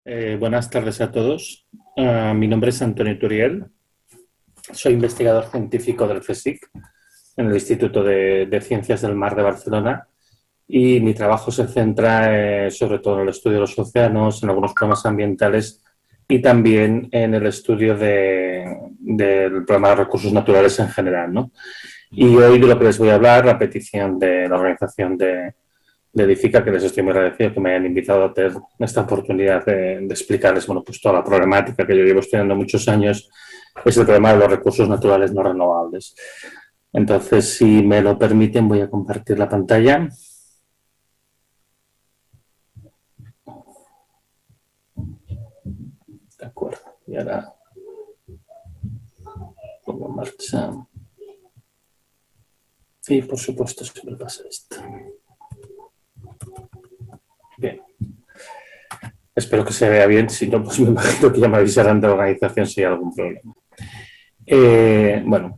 Buenas tardes a todos. Mi nombre es Antonio Turiel. Soy investigador científico del CSIC en el Instituto de Ciencias del Mar de Barcelona y mi trabajo se centra sobre todo en el estudio de los océanos, en algunos problemas ambientales y también en el estudio del problema de recursos naturales en general, ¿no? Y hoy de lo que les voy a hablar, a petición de la organización de Edifica, que les estoy muy agradecido que me hayan invitado a tener esta oportunidad de explicarles, bueno, pues toda la problemática que yo llevo estudiando muchos años, es el problema de los recursos naturales no renovables. Entonces, si me lo permiten, voy a compartir la pantalla. De acuerdo. Y ahora pongo en marcha. Y, por supuesto, se me pasa esto. Bien. Espero que se vea bien. Si no, pues me imagino que ya me avisarán de la organización si hay algún problema. Bueno,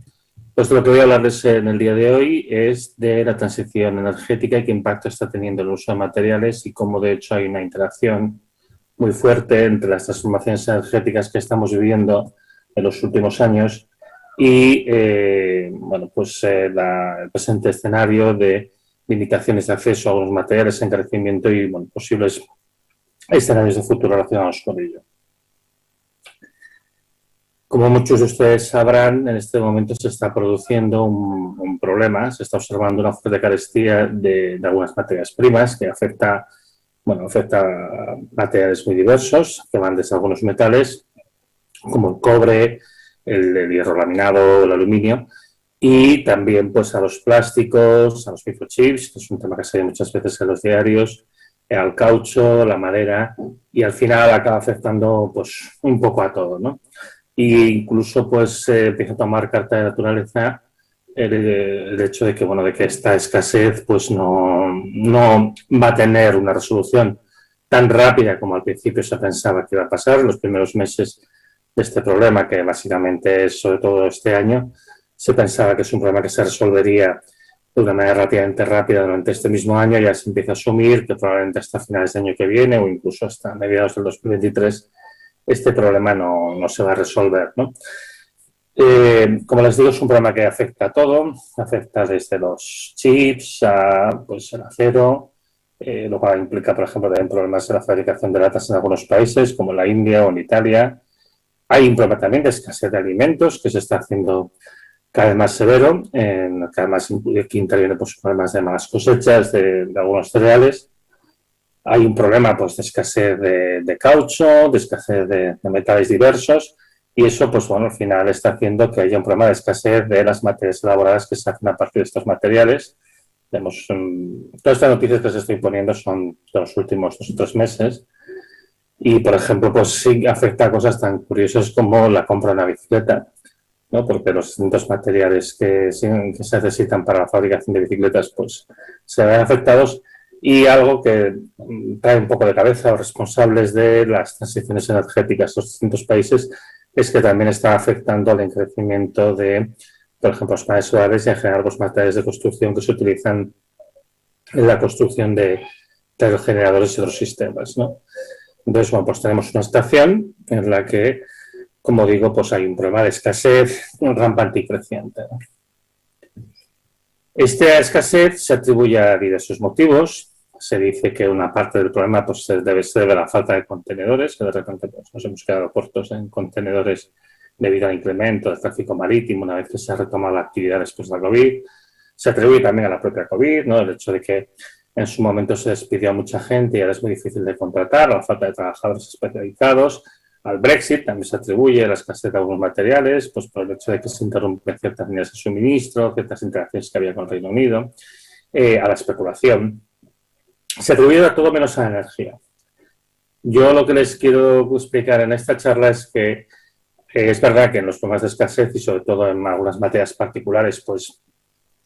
pues lo que voy a hablarles en el día de hoy es de la transición energética y qué impacto está teniendo el uso de materiales y cómo, de hecho, hay una interacción muy fuerte entre las transformaciones energéticas que estamos viviendo en los últimos años y bueno, pues el presente escenario de limitaciones de acceso a algunos materiales, encarecimiento y bueno, posibles escenarios de futuro relacionados con ello. Como muchos de ustedes sabrán, en este momento se está produciendo un problema, se está observando una fuerte carestía de algunas materias primas que afecta a materiales muy diversos, que van desde algunos metales, como el cobre, el hierro laminado, el aluminio, y también pues a los plásticos, a los microchips, que es un tema que se ve muchas veces en los diarios, al caucho, la madera, y al final acaba afectando pues un poco a todo, ¿no? Y incluso pues empieza a tomar carta de naturaleza el hecho de que, bueno, de que esta escasez pues no va a tener una resolución tan rápida como al principio se pensaba que iba a pasar. En los primeros meses de este problema, que básicamente es sobre todo este año, se pensaba que es un problema que se resolvería de una manera relativamente rápida durante este mismo año. Ya se empieza a asumir que probablemente hasta finales del año que viene o incluso hasta mediados del 2023 este problema no se va a resolver, ¿no? Como les digo, es un problema que afecta a todo, afecta desde los chips a pues, el acero, lo cual implica, por ejemplo, también problemas en la fabricación de latas en algunos países, como en la India o en Italia. Hay un problema también de escasez de alimentos que se está haciendo cada vez más severo, que además aquí interviene pues, problemas de malas cosechas de algunos cereales. Hay un problema pues, de escasez de caucho, de escasez de metales diversos, y eso, pues bueno, al final está haciendo que haya un problema de escasez de las materias elaboradas que se hacen a partir de estos materiales. Vemos, todas estas noticias que se estoy poniendo son de los últimos 2 o 3 meses, y por ejemplo, pues sí afecta a cosas tan curiosas como la compra de una bicicleta, ¿no? Porque los distintos materiales que se necesitan para la fabricación de bicicletas pues se ven afectados, y algo que trae un poco de cabeza a los responsables de las transiciones energéticas de los distintos países es que también está afectando al crecimiento de, por ejemplo, los paneles solares y en general los materiales de construcción que se utilizan en la construcción de los generadores y otros sistemas, ¿no? Entonces, bueno, pues tenemos una situación en la que, como digo, pues hay un problema de escasez rampante y creciente, ¿no? Esta escasez se atribuye a diversos motivos. Se dice que una parte del problema pues, se debe a la falta de contenedores, que de repente pues, nos hemos quedado cortos en contenedores debido al incremento del tráfico marítimo una vez que se ha retomado la actividad después de la COVID. Se atribuye también a la propia COVID, ¿no? El hecho de que en su momento se despidió a mucha gente y ahora es muy difícil de contratar, a la falta de trabajadores especializados. Al Brexit también se atribuye a la escasez de algunos materiales, pues por el hecho de que se interrumpen ciertas líneas de suministro, ciertas interacciones que había con el Reino Unido, a la especulación. Se atribuye a todo menos a la energía. Yo lo que les quiero explicar en esta charla es que es verdad que en los problemas de escasez y sobre todo en algunas materias particulares, pues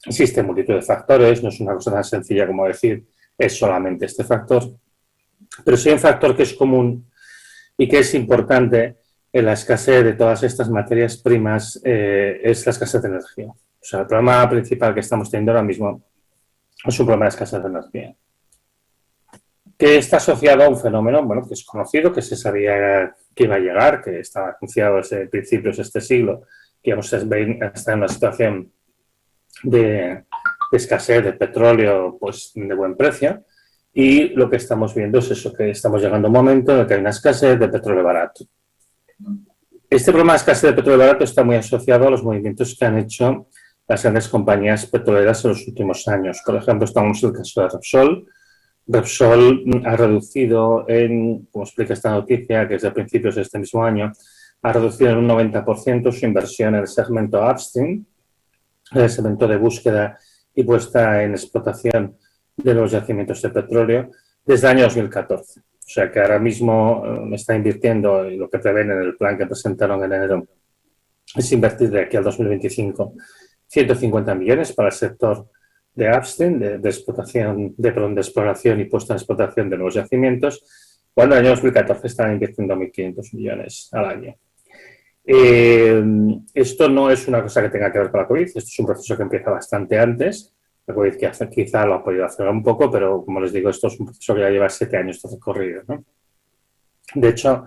existe multitud de factores, no es una cosa tan sencilla como decir es solamente este factor, pero sí hay un factor que es común y que es importante en la escasez de todas estas materias primas, es la escasez de energía. O sea, el problema principal que estamos teniendo ahora mismo es un problema de escasez de energía. que está asociado a un fenómeno, bueno, que es conocido, que se sabía que iba a llegar, que estaba anunciado desde principios de este siglo, que íbamos a estar en una situación de escasez de petróleo, pues de buen precio, y lo que estamos viendo es eso, que estamos llegando a un momento en el que hay una escasez de petróleo barato. Este problema de escasez de petróleo barato está muy asociado a los movimientos que han hecho las grandes compañías petroleras en los últimos años. Por ejemplo, estamos en el caso de Repsol. Repsol ha reducido como explica esta noticia, que es de principios de este mismo año, ha reducido en un 90% su inversión en el segmento upstream, el segmento de búsqueda y puesta en explotación de los yacimientos de petróleo desde el año 2014. O sea que ahora mismo está invirtiendo, y lo que prevén en el plan que presentaron en enero es invertir de aquí al 2025 150 millones para el sector de upstream, de explotación, de exploración y puesta en explotación de nuevos yacimientos, cuando en el año 2014 estaban invirtiendo 1.500 millones al año. Esto no es una cosa que tenga que ver con la COVID, esto es un proceso que empieza bastante antes. La COVID quizá lo ha podido acelerar un poco, pero como les digo, esto es un proceso que ya lleva 7 años de recorrido, ¿no? De hecho,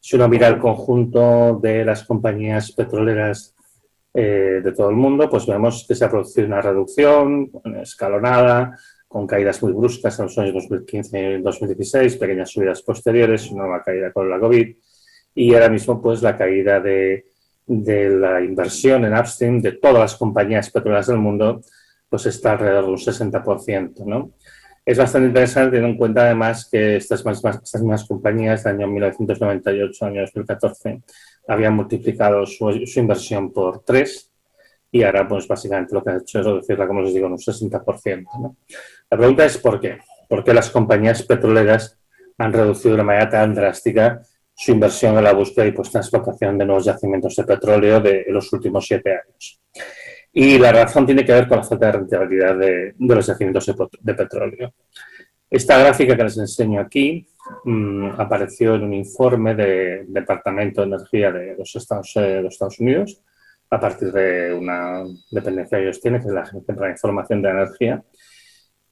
si uno mira el conjunto de las compañías petroleras de todo el mundo, pues vemos que se ha producido una reducción escalonada, con caídas muy bruscas en los años 2015 y 2016, pequeñas subidas posteriores, una nueva caída con la COVID, y ahora mismo pues la caída de la inversión en upstream de todas las compañías petroleras del mundo pues está alrededor de un 60%, ¿no? Es bastante interesante teniendo en cuenta además que estas mismas compañías del año 1998 al año 2014 habían multiplicado su inversión por 3 y ahora pues básicamente lo que ha hecho es reducirla, como les digo, en un 60%, ¿no? La pregunta es ¿por qué? ¿Por qué las compañías petroleras han reducido de una manera tan drástica su inversión en la búsqueda y puesta en explotación de nuevos yacimientos de petróleo de los últimos 7 años? Y la razón tiene que ver con la falta de rentabilidad de los yacimientos de petróleo. Esta gráfica que les enseño aquí apareció en un informe del Departamento de Energía de los Estados Unidos, a partir de una dependencia que ellos tienen, que es la Agencia para la Información de la Energía.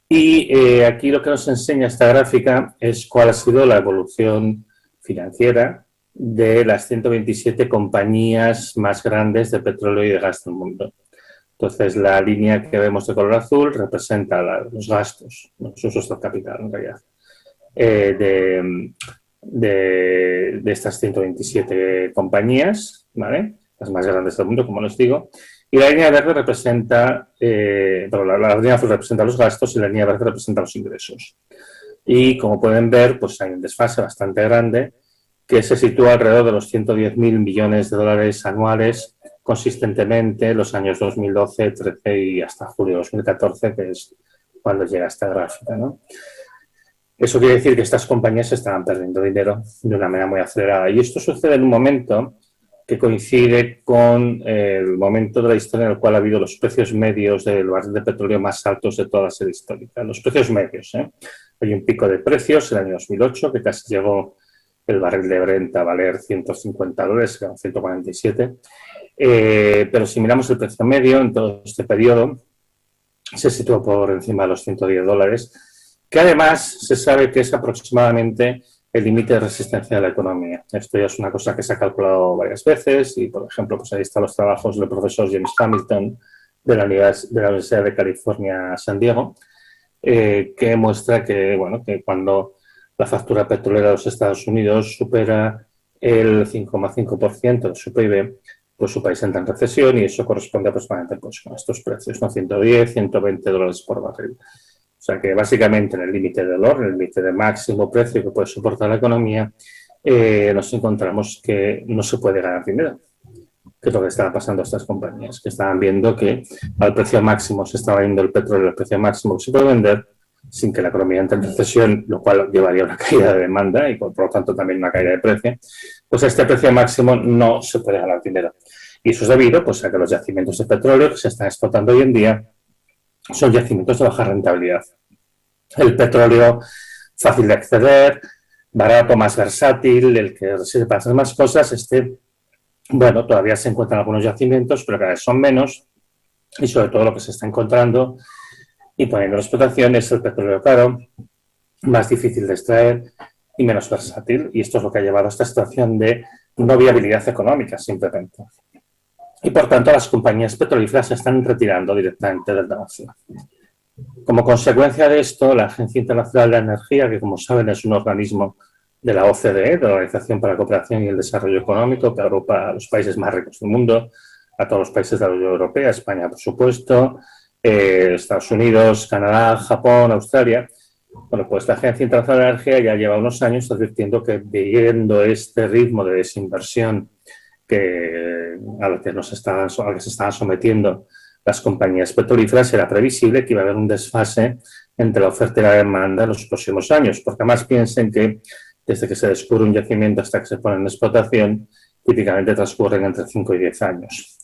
Y aquí lo que nos enseña esta gráfica es cuál ha sido la evolución financiera de las 127 compañías más grandes de petróleo y de gas del mundo. Entonces, la línea que vemos de color azul representa los gastos, los usos del capital, en realidad, de estas 127 compañías, ¿vale? Las más grandes del mundo, como les digo. Y la línea verde representa, la línea azul representa los gastos y la línea verde representa los ingresos. Y como pueden ver, pues hay un desfase bastante grande que se sitúa alrededor de los 110.000 millones de dólares anuales consistentemente los años 2012, 13 y hasta julio de 2014, que es cuando llega esta gráfica, ¿no? Eso quiere decir que estas compañías estaban perdiendo dinero de una manera muy acelerada. Y esto sucede en un momento que coincide con el momento de la historia en el cual ha habido los precios medios del barril de petróleo más altos de toda la serie histórica. Los precios medios, ¿eh? Hay un pico de precios en el año 2008 que casi llegó el barril de Brent a valer $150, que eran 147. Pero si miramos el precio medio en todo este periodo, se situó por encima de los $110, que además se sabe que es aproximadamente el límite de resistencia de la economía. Esto ya es una cosa que se ha calculado varias veces y, por ejemplo, pues ahí están los trabajos del profesor James Hamilton de la Universidad de California, San Diego, que muestra que, bueno, que cuando la factura petrolera de los Estados Unidos supera el 5,5% de su PIB, pues su país entra en recesión y eso corresponde aproximadamente pues, a estos precios, ¿no? 110, 120 dólares por barril. O sea que básicamente en el límite de valor, en el límite de máximo precio que puede soportar la economía, nos encontramos que no se puede ganar dinero, que es lo que estaba pasando a estas compañías, que estaban viendo que al precio máximo se estaba yendo el petróleo, el precio máximo que se puede vender, sin que la economía entre en recesión, lo cual llevaría a una caída de demanda y por lo tanto también una caída de precio, pues a este precio máximo no se puede ganar dinero. Y eso es debido pues, a que los yacimientos de petróleo que se están explotando hoy en día son yacimientos de baja rentabilidad. El petróleo fácil de acceder, barato, más versátil, el que sirve para hacer más cosas, bueno, todavía se encuentran algunos yacimientos, pero cada vez son menos y sobre todo lo que se está encontrando y poniendo en explotación es el petróleo caro, más difícil de extraer y menos versátil. Y esto es lo que ha llevado a esta situación de no viabilidad económica, simplemente. Y por tanto, las compañías petrolíferas se están retirando directamente del negocio. Como consecuencia de esto, la Agencia Internacional de Energía, que como saben es un organismo de la OCDE, de la Organización para la Cooperación y el Desarrollo Económico, que agrupa a los países más ricos del mundo, a todos los países de la Unión Europea, España, por supuesto, Estados Unidos, Canadá, Japón, Australia. Bueno, pues la Agencia Internacional de Energía ya lleva unos años advirtiendo que, viendo este ritmo de desinversión al que se estaban sometiendo las compañías petrolíferas, era previsible que iba a haber un desfase entre la oferta y la demanda en los próximos años, porque además piensen que desde que se descubre un yacimiento hasta que se pone en explotación, típicamente transcurren entre 5 y 10 años.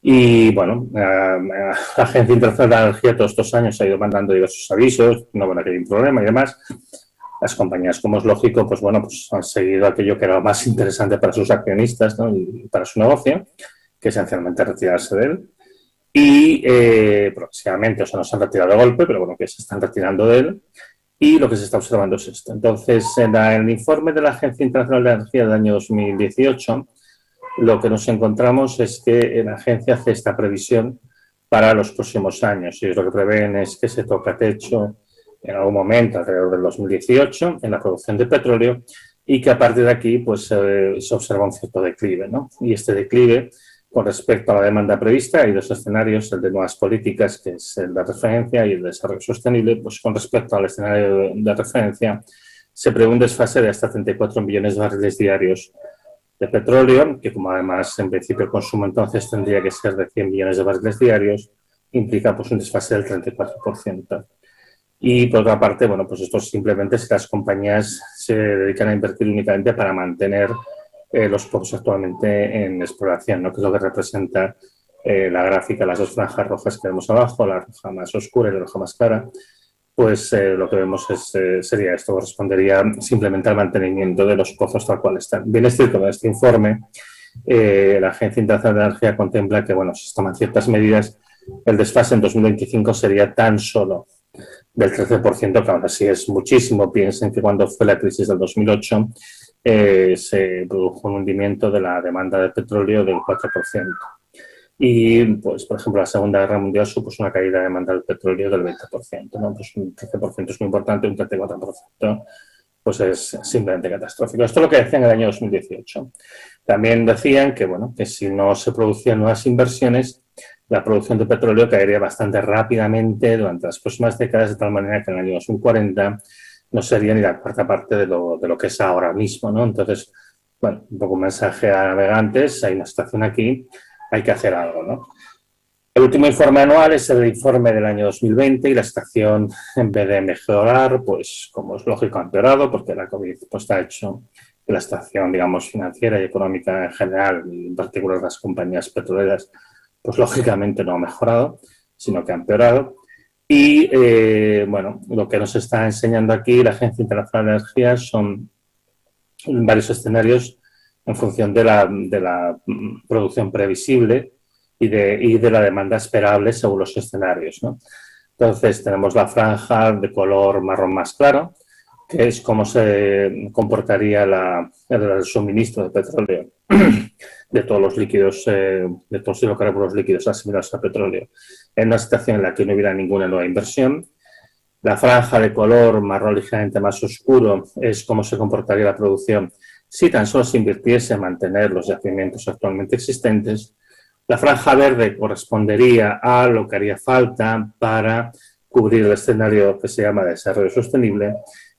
Y bueno, la Agencia Internacional de Energía todos estos años ha ido mandando diversos avisos, no van a tener un problema y demás. Las compañías, como es lógico, pues bueno, pues han seguido aquello que era lo más interesante para sus accionistas, ¿no? Y para su negocio, que es esencialmente retirarse de él. Y progresivamente, o sea, no se han retirado de golpe, pero bueno, que se están retirando de él. Y lo que se está observando es esto. Entonces, en el informe de la Agencia Internacional de Energía del año 2018, lo que nos encontramos es que la agencia hace esta previsión para los próximos años. Y lo que prevén es que se toca techo en algún momento, alrededor del 2018, en la producción de petróleo, y que a partir de aquí pues, se observa un cierto declive, ¿no? Y este declive, con respecto a la demanda prevista, hay dos escenarios, el de nuevas políticas, que es el de referencia, y el de desarrollo sostenible. Pues con respecto al escenario de referencia, se prevé un desfase de hasta 34 millones de barriles diarios de petróleo, que como además en principio el consumo entonces tendría que ser de 100 millones de barriles diarios, implica pues un desfase del 34%. Y por otra parte, bueno, pues esto simplemente si las compañías se dedican a invertir únicamente para mantener los pozos actualmente en exploración, ¿no? Que es lo que representa la gráfica, las dos franjas rojas que vemos abajo, la roja más oscura y la roja más clara. Pues lo que vemos sería esto, correspondería simplemente al mantenimiento de los pozos tal cual están. Bien es cierto que en este informe la Agencia Internacional de Energía contempla que, bueno, si se toman ciertas medidas, el desfase en 2025 sería tan solo del 13%, que aún así es muchísimo. Piensen que cuando fue la crisis del 2008 se produjo un hundimiento de la demanda de petróleo del 4%. Y, pues, por ejemplo, la Segunda Guerra Mundial supuso una caída de demanda del petróleo del 20%, ¿no? Pues un 13% es muy importante, un 34% pues es simplemente catastrófico. Esto es lo que decían en el año 2018. También decían que, bueno, que si no se producían nuevas inversiones, la producción de petróleo caería bastante rápidamente durante las próximas décadas, de tal manera que en el año 2040 no sería ni la cuarta parte de lo que es ahora mismo, ¿no? Entonces, bueno, un poco un mensaje a navegantes, hay una situación aquí, hay que hacer algo, ¿no? El último informe anual es el informe del año 2020 y la situación, en vez de mejorar, pues como es lógico, ha empeorado, porque la COVID pues, ha hecho que la situación, digamos, financiera y económica en general, y en particular las compañías petroleras, pues lógicamente no ha mejorado, sino que ha empeorado. Y, bueno, lo que nos está enseñando aquí la Agencia Internacional de Energía son varios escenarios en función de la producción previsible y de la demanda esperable según los escenarios, ¿no? Entonces, tenemos la franja de color marrón más claro, que es cómo se comportaría el suministro de petróleo de todos los líquidos, de todos los hidrocarburos líquidos asimilados a petróleo, en una situación en la que no hubiera ninguna nueva inversión. La franja de color marrón ligeramente más oscuro es cómo se comportaría la producción si tan solo se invirtiese en mantener los yacimientos actualmente existentes. La franja verde correspondería a lo que haría falta para cubrir el escenario que se llama desarrollo sostenible,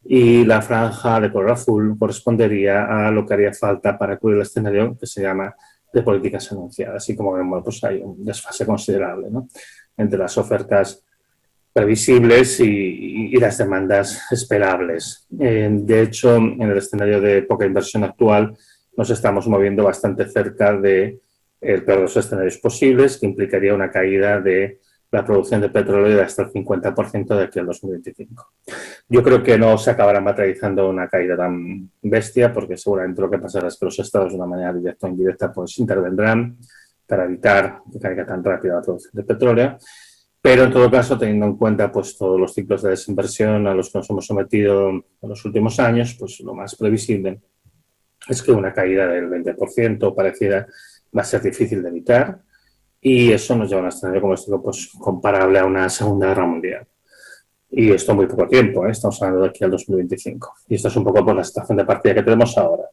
y la franja de color azul correspondería a lo que haría falta para cubrir el escenario que se llama de políticas anunciadas. Y como vemos, pues hay un desfase considerable, ¿no?, entre las ofertas previsibles y las demandas esperables. De hecho, en el escenario de poca inversión actual nos estamos moviendo bastante cerca del peor de los escenarios posibles, que implicaría una caída de la producción de petróleo de hasta el 50% de aquí al 2025. Yo creo que no se acabará materializando una caída tan bestia, porque seguramente lo que pasará es que los estados, de una manera directa o indirecta, pues intervendrán para evitar que caiga tan rápido la producción de petróleo. Pero en todo caso, teniendo en cuenta pues todos los ciclos de desinversión a los que nos hemos sometido en los últimos años, pues lo más previsible es que una caída del 20% parecida va a ser difícil de evitar, y eso nos lleva a un escenario como este, pues, comparable a una Segunda Guerra Mundial. Y esto en muy poco tiempo, ¿eh? Estamos hablando de aquí al 2025. Y esto es un poco por la situación de partida que tenemos ahora.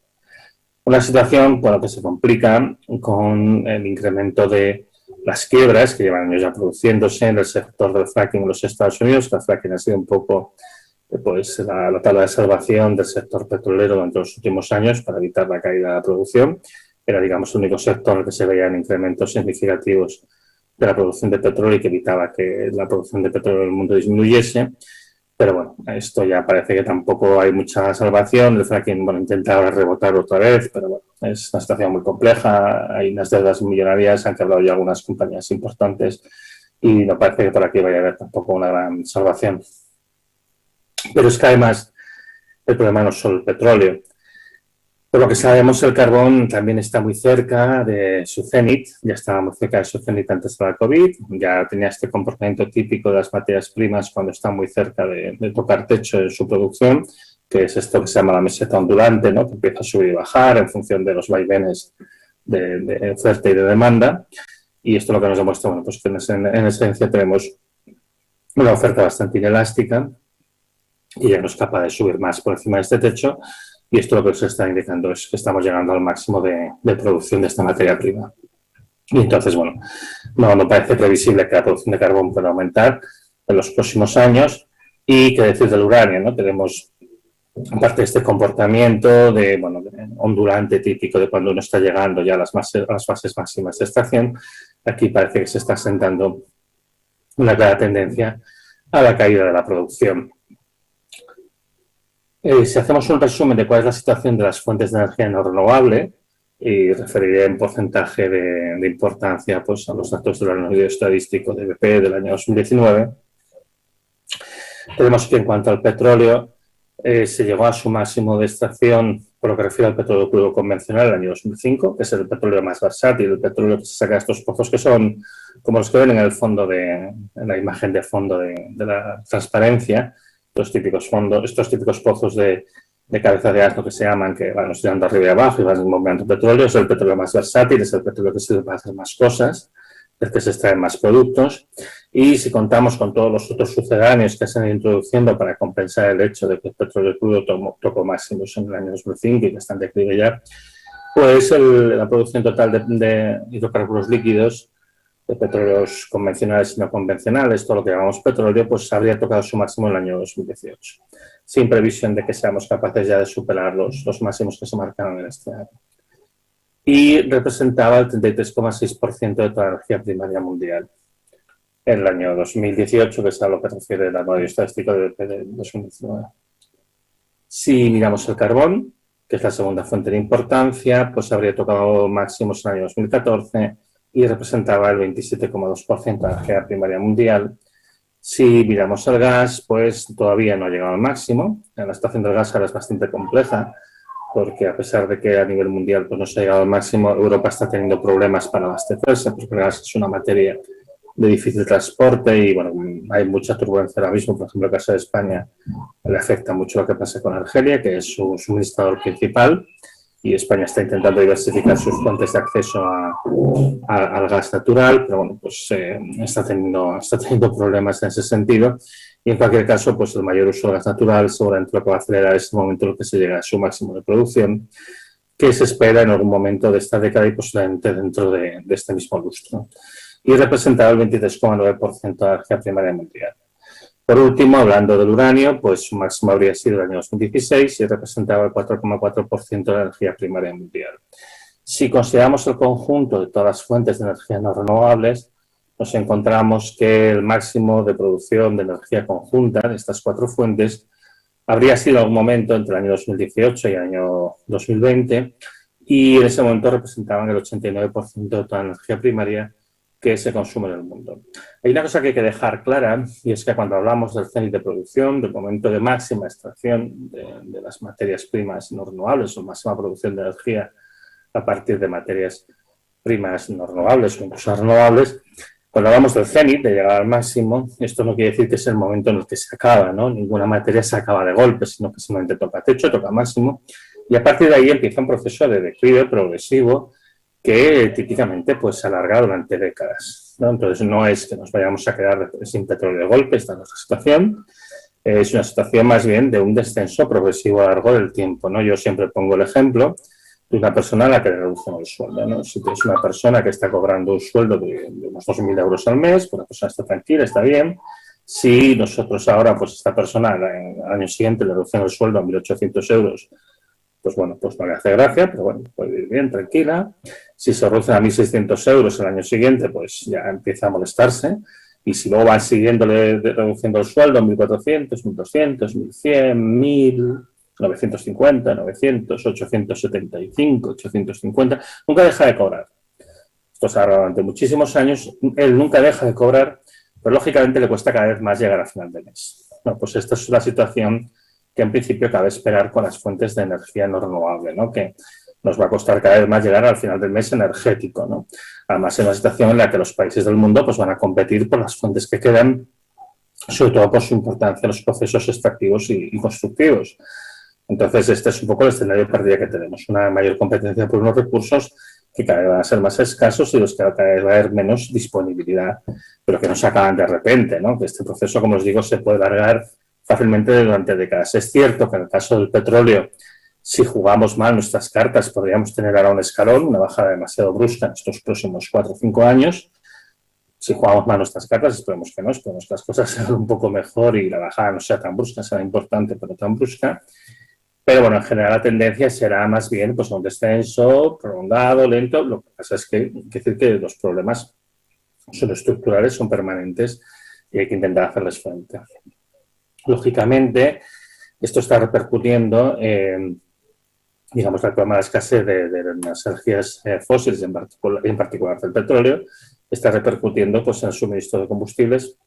Una situación, bueno, que se complica con el incremento de las quiebras que llevan años ya produciéndose en el sector del fracking en los Estados Unidos. El fracking ha sido un poco pues, la tabla de salvación del sector petrolero durante los últimos años para evitar la caída de la producción. Era, digamos, el único sector en el que se veían incrementos significativos de la producción de petróleo y que evitaba que la producción de petróleo en el mundo disminuyese. Pero bueno, esto ya parece que tampoco hay mucha salvación. El fracking, bueno, intenta ahora rebotar otra vez, pero bueno, es una situación muy compleja. Hay unas deudas millonarias, han quebrado ya algunas compañías importantes y no parece que por aquí vaya a haber tampoco una gran salvación. Pero es que además el problema no es solo el petróleo. Por lo que sabemos, el carbón también está muy cerca de su cenit, ya estaba muy cerca de su cenit antes de la COVID, ya tenía este comportamiento típico de las materias primas cuando están muy cerca de tocar techo en su producción, que es esto que se llama la meseta ondulante, ¿no? Que empieza a subir y bajar en función de los vaivenes de oferta y de demanda. Y esto lo que nos demuestra, bueno, pues que en esencia tenemos una oferta bastante inelástica y ya no es capaz de subir más por encima de este techo. Y esto lo que se está indicando es que estamos llegando al máximo de producción de esta materia prima. Y entonces, bueno, no parece previsible que la producción de carbón pueda aumentar en los próximos años. Y qué decir del uranio, ¿no? Tenemos parte de este comportamiento de ondulante típico de cuando uno está llegando ya a las fases máximas de extracción. Aquí parece que se está sentando una clara tendencia a la caída de la producción. Si hacemos un resumen de cuál es la situación de las fuentes de energía no renovable, y referiré en porcentaje de importancia pues, a los datos del análisis estadístico de BP del año 2019, tenemos que en cuanto al petróleo, se llegó a su máximo de extracción por lo que refiere al petróleo crudo convencional en el año 2005, que es el petróleo más versátil, el petróleo que se saca de estos pozos que son como los que ven en el fondo en la imagen de fondo de la transparencia. Estos típicos pozos de cabeza de asno que se llaman, que van oscilando arriba y abajo y van bombeando petróleo, es el petróleo más versátil, es el petróleo que sirve para hacer más cosas, es que se extraen más productos. Y si contamos con todos los otros sucedáneos que se han ido introduciendo para compensar el hecho de que el petróleo crudo tocó máximos en el año 2005 y que está en declive ya, pues la producción total de hidrocarburos líquidos, de petróleos convencionales y no convencionales, todo lo que llamamos petróleo, pues habría tocado su máximo en el año 2018, sin previsión de que seamos capaces ya de superar los máximos que se marcaron en este año. Y representaba el 33,6% de toda la energía primaria mundial en el año 2018, que es a lo que refiere el anuario estadístico de 2019. Si miramos el carbón, que es la segunda fuente de importancia, pues habría tocado máximos en el año 2014 y representaba el 27,2% de la energía primaria mundial. Si miramos el gas, pues todavía no ha llegado al máximo. La situación del gas ahora es bastante compleja, porque a pesar de que a nivel mundial pues no se ha llegado al máximo, Europa está teniendo problemas para abastecerse, porque el gas es una materia de difícil transporte y bueno, hay mucha turbulencia ahora mismo. Por ejemplo, el caso de España le afecta mucho lo que pasa con Argelia, que es su suministrador principal, y España está intentando diversificar sus fuentes de acceso al gas natural, pero bueno, pues está teniendo problemas en ese sentido. Y en cualquier caso, pues el mayor uso del gas natural seguramente lo que va a acelerar es el momento en el que se llega a su máximo de producción, que se espera en algún momento de esta década y posiblemente dentro de este mismo lustro. Y representaba el 23,9% de la energía primaria mundial. Por último, hablando del uranio, pues su máximo habría sido el año 2016 y representaba el 4,4% de la energía primaria mundial. Si consideramos el conjunto de todas las fuentes de energía no renovables, nos encontramos que el máximo de producción de energía conjunta de estas cuatro fuentes habría sido en algún momento entre el año 2018 y el año 2020, y en ese momento representaban el 89% de toda la energía primaria que se consume en el mundo. Hay una cosa que hay que dejar clara, y es que cuando hablamos del cenit de producción, del momento de máxima extracción de las materias primas no renovables o máxima producción de energía a partir de materias primas no renovables o incluso renovables, Cuando hablamos del cenit, de llegar al máximo, esto no quiere decir que es el momento en el que se acaba, ¿no? Ninguna materia se acaba de golpe, sino que simplemente toca techo, toca máximo, y a partir de ahí empieza un proceso de declive progresivo que típicamente pues, se alarga durante décadas, ¿no? Entonces no es que nos vayamos a quedar sin petróleo de golpe, esta es nuestra situación, es una situación más bien de un descenso progresivo a lo largo del tiempo, ¿no? Yo siempre pongo el ejemplo de una persona a la que le reducen el sueldo, ¿no? Si tienes una persona que está cobrando un sueldo de unos 2.000 euros al mes, pues la persona está tranquila, está bien. Si nosotros ahora, pues esta persona al año siguiente le reducen el sueldo a 1.800 euros, pues bueno, pues no le hace gracia, pero bueno, puede vivir bien, tranquila. Si se reducen a 1.600 euros el año siguiente, pues ya empieza a molestarse. Y si luego van siguiéndole reduciendo el sueldo a 1.400, 1.200, 1.100, 1.000... 950, 900, 875, 850, nunca deja de cobrar. Esto se ha dado durante muchísimos años, él nunca deja de cobrar, pero lógicamente le cuesta cada vez más llegar a final de mes. Bueno, pues esta es la situación que en principio cabe esperar con las fuentes de energía no renovable, ¿no? Que nos va a costar cada vez más llegar al final del mes energético, ¿no? Además, en una situación en la que los países del mundo pues, van a competir por las fuentes que quedan, sobre todo por su importancia en los procesos extractivos y constructivos. Entonces, este es un poco el escenario de partida que tenemos, una mayor competencia por unos recursos que cada vez van a ser más escasos y los que cada vez va a haber menos disponibilidad, pero que no se acaban de repente, ¿no? Que este proceso, como os digo, se puede alargar fácilmente durante décadas. Es cierto que en el caso del petróleo, si jugamos mal nuestras cartas, podríamos tener ahora un escalón, una bajada demasiado brusca en estos próximos 4 o 5 años. Si jugamos mal nuestras cartas, esperemos que no, esperemos que las cosas sean un poco mejor y la bajada no sea tan brusca, será importante, pero tan brusca. Pero bueno, en general la tendencia será más bien pues, un descenso prolongado, lento. Lo que pasa es que hay que decir que los problemas son estructurales, son permanentes y hay que intentar hacerles frente. Lógicamente, esto está repercutiendo digamos, el problema de la escasez de las energías fósiles, en particular del petróleo, está repercutiendo pues, en el suministro de combustibles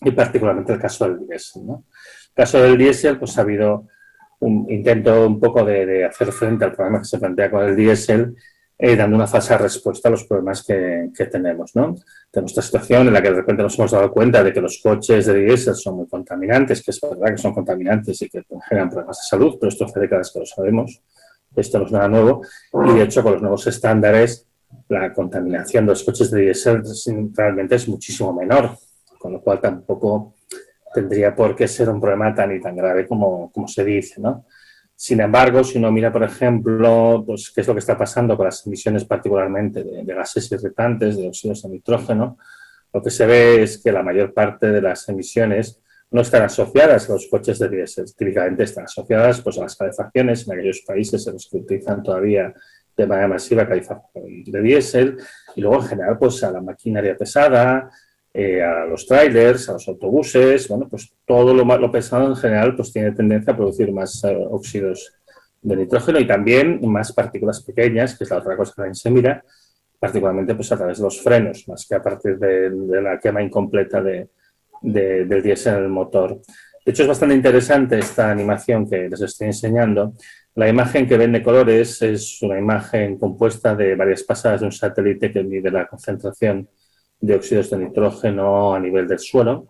y particularmente el caso del diésel, ¿no? El caso del diésel, pues ha habido un intento un poco de hacer frente al problema que se plantea con el diésel, dando una falsa respuesta a los problemas que tenemos, ¿no? Tenemos esta situación en la que de repente nos hemos dado cuenta de que los coches de diésel son muy contaminantes, que es verdad que son contaminantes y que generan problemas de salud, pero esto hace décadas que lo sabemos, esto no es nada nuevo, y de hecho con los nuevos estándares la contaminación de los coches de diésel realmente es muchísimo menor, con lo cual tampoco tendría por qué ser un problema tan y tan grave como se dice, ¿no? Sin embargo, si uno mira, por ejemplo, pues qué es lo que está pasando con las emisiones particularmente de gases irritantes, de óxidos de nitrógeno, lo que se ve es que la mayor parte de las emisiones no están asociadas a los coches de diésel. Típicamente están asociadas pues, a las calefacciones en aquellos países en los que utilizan todavía de manera masiva calefacción de diésel y luego en general pues, a la maquinaria pesada, a los trailers, a los autobuses, bueno, pues todo lo pesado en general pues tiene tendencia a producir más óxidos de nitrógeno y también más partículas pequeñas, que es la otra cosa que también se mira, particularmente pues a través de los frenos, más que a partir de la quema incompleta del diésel en el motor. De hecho, es bastante interesante esta animación que les estoy enseñando. La imagen que ven de colores es una imagen compuesta de varias pasadas de un satélite que mide la concentración de óxidos de nitrógeno a nivel del suelo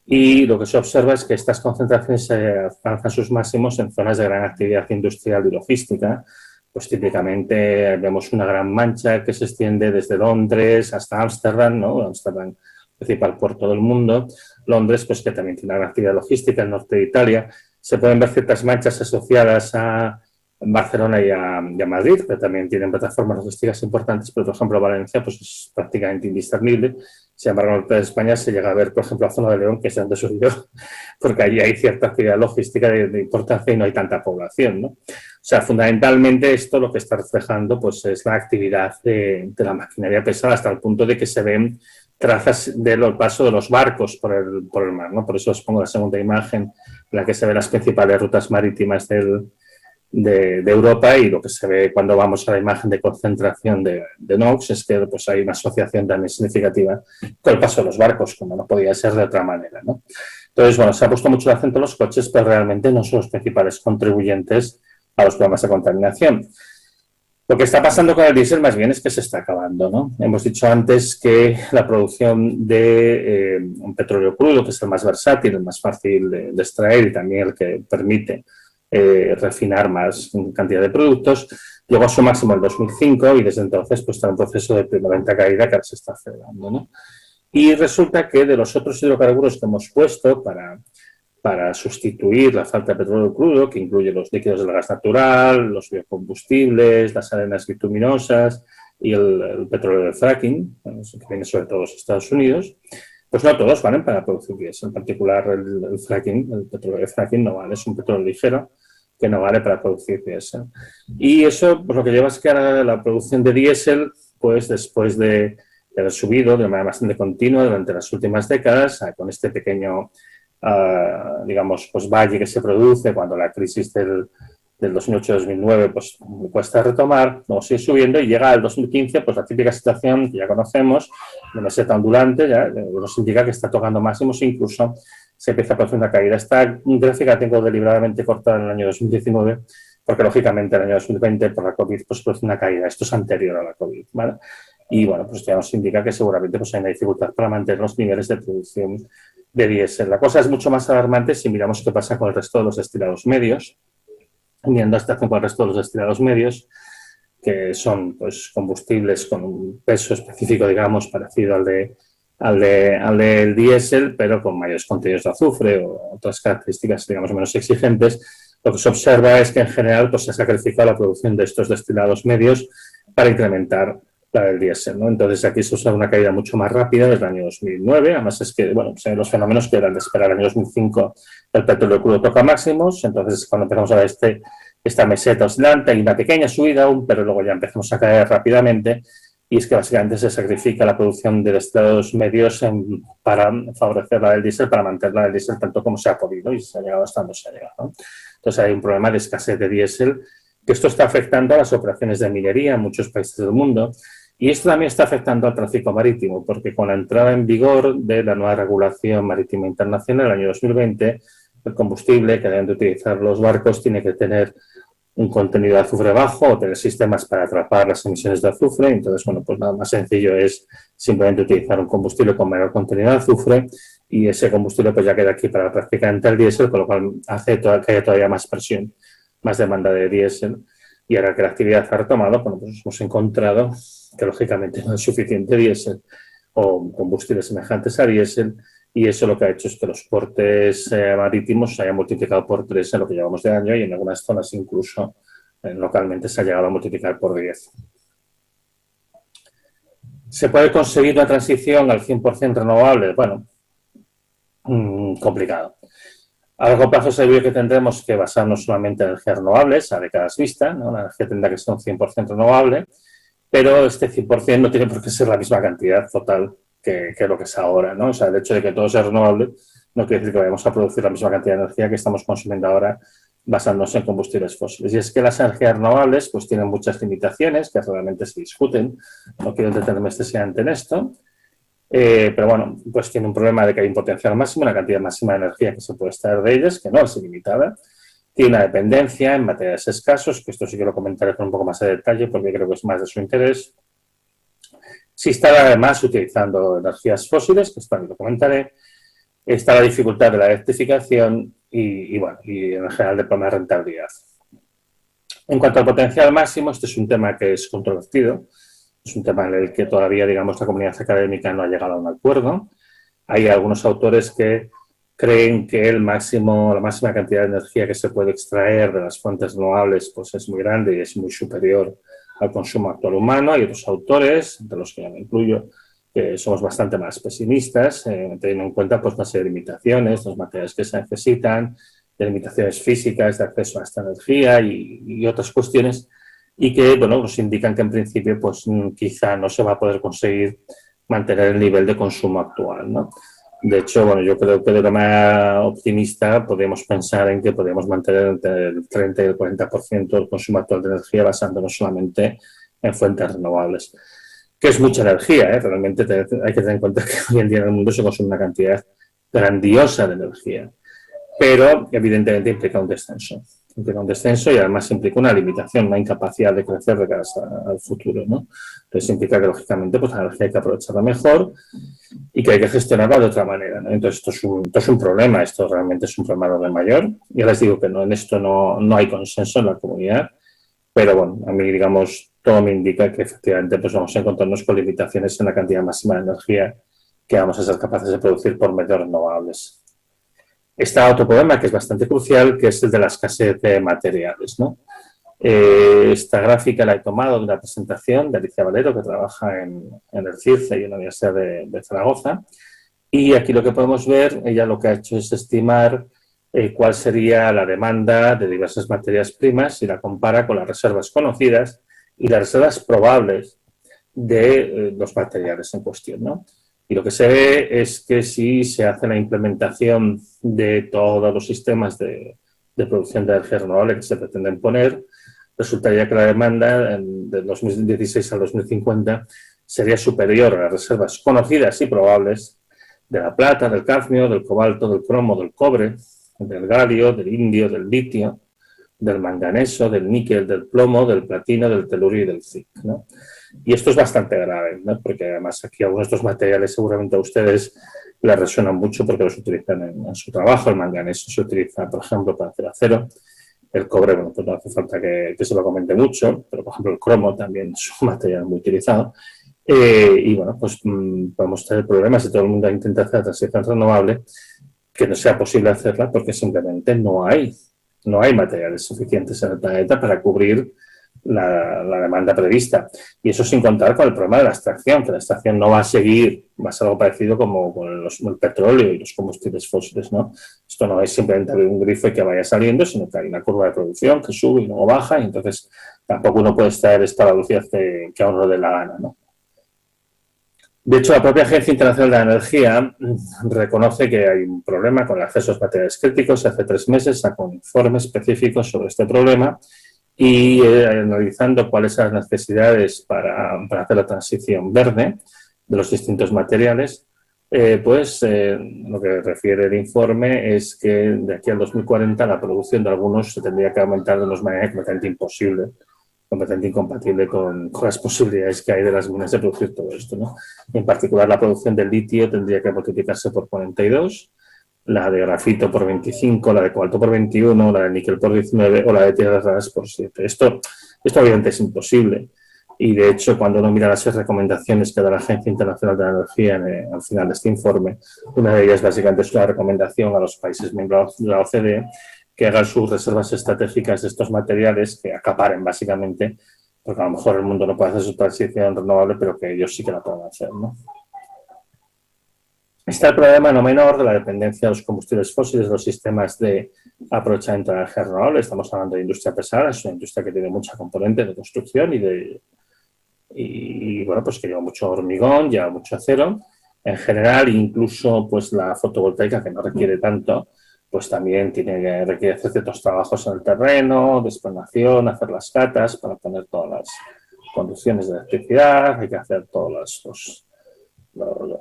y lo que se observa es que estas concentraciones alcanzan sus máximos en zonas de gran actividad industrial y logística. Pues típicamente vemos una gran mancha que se extiende desde Londres hasta Ámsterdam, ¿no? Ámsterdam, principal puerto del mundo. Londres, pues que también tiene una gran actividad logística, el norte de Italia. Se pueden ver ciertas manchas asociadas a Barcelona y a Madrid, pero también tienen plataformas logísticas importantes, pero por ejemplo Valencia pues es prácticamente indiscernible. Sin embargo, en el norte de España se llega a ver, por ejemplo, la zona de León, que es donde soy yo, porque allí hay cierta actividad logística de importancia y no hay tanta población, ¿no? O sea, fundamentalmente esto lo que está reflejando pues es la actividad de la maquinaria pesada hasta el punto de que se ven trazas del paso de los barcos por el mar, ¿no? Por eso os pongo la segunda imagen en la que se ven las principales rutas marítimas de Europa y lo que se ve cuando vamos a la imagen de concentración de NOx es que pues, hay una asociación también significativa con el paso de los barcos, como no podía ser de otra manera, ¿no? Entonces, bueno, se ha puesto mucho el acento en los coches, pero realmente no son los principales contribuyentes a los problemas de contaminación. Lo que está pasando con el diésel más bien es que se está acabando, ¿no? Hemos dicho antes que la producción de un petróleo crudo, que es el más versátil, el más fácil de extraer y también el que permite refinar más cantidad de productos, llegó a su máximo en 2005 y desde entonces pues está en un proceso de permanente caída que ahora se está acelerando, ¿no? Y resulta que de los otros hidrocarburos que hemos puesto para sustituir la falta de petróleo crudo, que incluye los líquidos del gas natural, los biocombustibles, las arenas bituminosas y el petróleo de fracking, que viene sobre todo de los Estados Unidos, pues no todos valen para producir diésel. En particular el fracking, el petróleo de fracking no vale, es un petróleo ligero que no vale para producir diésel. Y eso pues, lo que lleva es que ahora la producción de diésel, pues después de haber subido de manera bastante continua durante las últimas décadas, con este pequeño digamos, pues valle que se produce cuando la crisis del 2008-2009 pues cuesta retomar, luego sigue subiendo y llega al 2015, pues la típica situación que ya conocemos, de meseta ondulante, ya nos indica que está tocando máximos, incluso se empieza a producir una caída. Esta gráfica la tengo deliberadamente cortada en el año 2019, porque lógicamente en el año 2020 por la COVID pues produce una caída. Esto es anterior a la COVID, ¿vale? Y bueno, pues ya nos indica que seguramente pues hay una dificultad para mantener los niveles de producción de diésel. La cosa es mucho más alarmante si miramos qué pasa con el resto de los destilados medios, mirando esta con el resto de los destilados medios, que son pues, combustibles con un peso específico, digamos, parecido al del diésel, pero con mayores contenidos de azufre o otras características, digamos, menos exigentes. Lo que se observa es que en general pues, se ha sacrificado la producción de estos destilados medios para incrementar la del diésel, ¿no? Entonces aquí se usa una caída mucho más rápida desde el año 2009, además es que, bueno, los fenómenos que eran de esperar el año 2005 el petróleo crudo toca máximos, entonces cuando empezamos a ver esta meseta oscilante hay una pequeña subida aún, pero luego ya empezamos a caer rápidamente y es que básicamente se sacrifica la producción de destilados medios para favorecer la del diésel, para mantener la del diésel tanto como se ha podido y se ha llegado hasta donde se ha llegado, ¿no? Entonces hay un problema de escasez de diésel, que esto está afectando a las operaciones de minería en muchos países del mundo. Y esto también está afectando al tráfico marítimo, porque con la entrada en vigor de la nueva regulación marítima internacional en el año 2020, el combustible que deben de utilizar los barcos tiene que tener un contenido de azufre bajo o tener sistemas para atrapar las emisiones de azufre. Entonces, bueno, pues nada más sencillo es simplemente utilizar un combustible con menor contenido de azufre y ese combustible pues ya queda aquí para prácticamente el diésel, con lo cual hace que haya todavía más presión, más demanda de diésel. Y ahora que la actividad ha retomado, bueno, pues hemos encontrado que lógicamente no es suficiente diésel o combustibles semejantes a diésel, y eso lo que ha hecho es que los portes marítimos se hayan multiplicado por 3 en lo que llevamos de año y en algunas zonas incluso localmente se ha llegado a multiplicar por 10. ¿Se puede conseguir una transición al 100% renovable? Bueno, complicado. A largo plazo se ve que tendremos que basarnos solamente en energías renovables a décadas vista, ¿no? La energía tendrá que ser un 100% renovable, pero este 100% no tiene por qué ser la misma cantidad total que lo que es ahora, ¿no? O sea, el hecho de que todo sea renovable no quiere decir que vayamos a producir la misma cantidad de energía que estamos consumiendo ahora basándonos en combustibles fósiles. Y es que las energías renovables pues tienen muchas limitaciones que realmente se discuten. No quiero entretenerme excesivamente en esto. Pero bueno, pues tiene un problema de que hay un potencial máximo, una cantidad máxima de energía que se puede extraer de ellas, que no es ilimitada. Tiene una dependencia en materiales escasos, que esto sí que lo comentaré con un poco más de detalle porque creo que es más de su interés. Se instala además utilizando energías fósiles, que esto también lo comentaré. Está la dificultad de la electrificación y bueno, y en general de problema de rentabilidad. En cuanto al potencial máximo, este es un tema que es controvertido. Es un tema en el que todavía, digamos, la comunidad académica no ha llegado a un acuerdo. Hay algunos autores que creen que la máxima cantidad de energía que se puede extraer de las fuentes renovables pues es muy grande y es muy superior al consumo actual humano. Hay otros autores, entre los que yo me incluyo, que somos bastante más pesimistas, teniendo en cuenta pues, una serie de limitaciones, los materiales que se necesitan, de limitaciones físicas de acceso a esta energía y otras cuestiones, y que, bueno, nos indican que en principio pues quizá no se va a poder conseguir mantener el nivel de consumo actual, ¿no? De hecho, bueno, yo creo que de manera optimista podemos pensar en que podemos mantener entre el 30 y el 40% del consumo actual de energía basándonos solamente en fuentes renovables. Que es mucha energía, ¿eh? Realmente hay que tener en cuenta que hoy en día en el mundo se consume una cantidad grandiosa de energía, pero evidentemente implica un descenso. implica un descenso y además implica una limitación, una incapacidad de crecer de cara al futuro, ¿no? Entonces implica que, lógicamente, pues la energía hay que aprovecharla mejor y que hay que gestionarla de otra manera, ¿no? Entonces esto es un problema, esto realmente es un problema de orden mayor. Ya les digo que no, en esto no hay consenso en la comunidad, pero bueno, a mí, digamos, todo me indica que efectivamente pues vamos a encontrarnos con limitaciones en la cantidad máxima de energía que vamos a ser capaces de producir por medios renovables. Está otro problema que es bastante crucial, que es el de la escasez de materiales, ¿no? Esta gráfica la he tomado de una presentación de Alicia Valero, que trabaja en el CIRCE y en la Universidad de Zaragoza. Y aquí lo que podemos ver, ella lo que ha hecho es estimar cuál sería la demanda de diversas materias primas y la compara con las reservas conocidas y las reservas probables de los materiales en cuestión, ¿no? Y lo que se ve es que si se hace la implementación de todos los sistemas de producción de energía renovable que se pretenden poner, resultaría que la demanda del 2016 al 2050 sería superior a las reservas conocidas y probables de la plata, del cadmio, del cobalto, del cromo, del cobre, del galio, del indio, del litio, del manganeso, del níquel, del plomo, del platino, del telurio y del zinc, ¿no? Y esto es bastante grave, ¿no? Porque además aquí algunos de estos materiales seguramente a ustedes les resuenan mucho porque los utilizan en su trabajo. El manganeso se utiliza, por ejemplo, para hacer acero. El cobre, bueno, pues no hace falta que se lo comente mucho, pero por ejemplo el cromo también es un material muy utilizado. Y bueno, pues podemos tener problemas si todo el mundo intenta hacer la transición renovable, que no sea posible hacerla porque simplemente no hay materiales suficientes en el planeta para cubrir la demanda prevista. Y eso sin contar con el problema de la extracción, que la extracción no va a seguir, va a ser algo parecido como con el petróleo y los combustibles fósiles, ¿no? Esto no es simplemente abrir un grifo y que vaya saliendo, sino que hay una curva de producción que sube y luego baja, y entonces tampoco uno puede extraer esto a la velocidad que a uno le dé la gana, ¿no? De hecho, la propia Agencia Internacional de la Energía reconoce que hay un problema con el acceso a los materiales críticos. Hace 3 meses sacó un informe específico sobre este problema y analizando cuáles son las necesidades para hacer la transición verde de los distintos materiales, lo que refiere el informe es que de aquí al 2040 la producción de algunos se tendría que aumentar de una manera completamente imposible, completamente incompatible con las posibilidades que hay de las minas de producir todo esto, ¿no? En particular, la producción del litio tendría que multiplicarse por 42, la de grafito por 25, la de cobalto por 21, la de níquel por 19 o la de tierras raras por 7. Esto obviamente es imposible. Y de hecho, cuando uno mira las recomendaciones que da la Agencia Internacional de la Energía al final de este informe, una de ellas básicamente es una recomendación a los países miembros de la OCDE que hagan sus reservas estratégicas de estos materiales, que acaparen básicamente, porque a lo mejor el mundo no puede hacer su transición renovable, pero que ellos sí que la pueden hacer, ¿no? Está el problema no menor de la dependencia de los combustibles fósiles, de los sistemas de aprovechamiento de energía renovable. Estamos hablando de industria pesada, es una industria que tiene mucha componente de construcción y bueno, pues que lleva mucho hormigón, lleva mucho acero. En general, incluso pues la fotovoltaica, que no requiere tanto, pues también requiere hacer ciertos trabajos en el terreno, de explanación, hacer las catas para poner todas las conducciones de electricidad, hay que hacer todas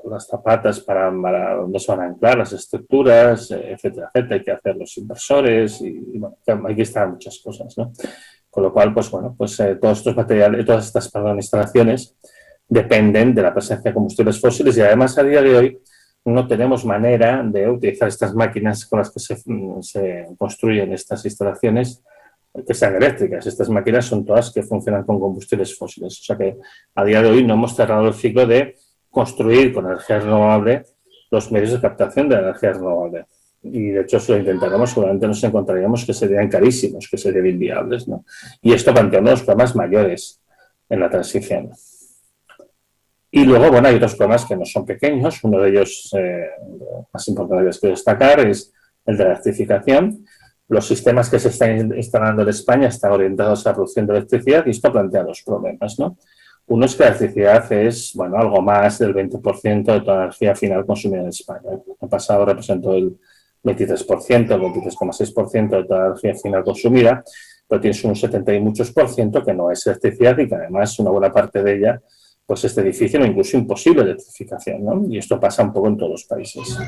las zapatas para donde se van a anclar las estructuras, etcétera, etcétera. Hay que hacer los inversores y bueno, hay que instalar muchas cosas, ¿no? Con lo cual, pues bueno, pues todos estos materiales, todas estas instalaciones dependen de la presencia de combustibles fósiles y además a día de hoy no tenemos manera de utilizar estas máquinas con las que se construyen estas instalaciones que sean eléctricas. Estas máquinas son todas que funcionan con combustibles fósiles. O sea que a día de hoy no hemos cerrado el ciclo de construir con energía renovable los medios de captación de la energía renovable. Y de hecho, si lo intentáramos, seguramente nos encontraríamos que serían carísimos, que serían inviables, ¿no? Y esto plantea unos problemas mayores en la transición. Y luego, bueno, hay otros problemas que no son pequeños. Uno de ellos, más importante que destacar, es el de la electrificación. Los sistemas que se están instalando en España están orientados a la producción de electricidad y esto plantea dos problemas, ¿no? Uno es que la electricidad es, bueno, algo más del 20% de toda la energía final consumida en España. El año pasado representó el 23%, el 23,6% de toda la energía final consumida, pero tienes un 70 y muchos por ciento que no es electricidad y que además una buena parte de ella pues es difícil o incluso imposible de electrificación, ¿no? Y esto pasa un poco en todos los países.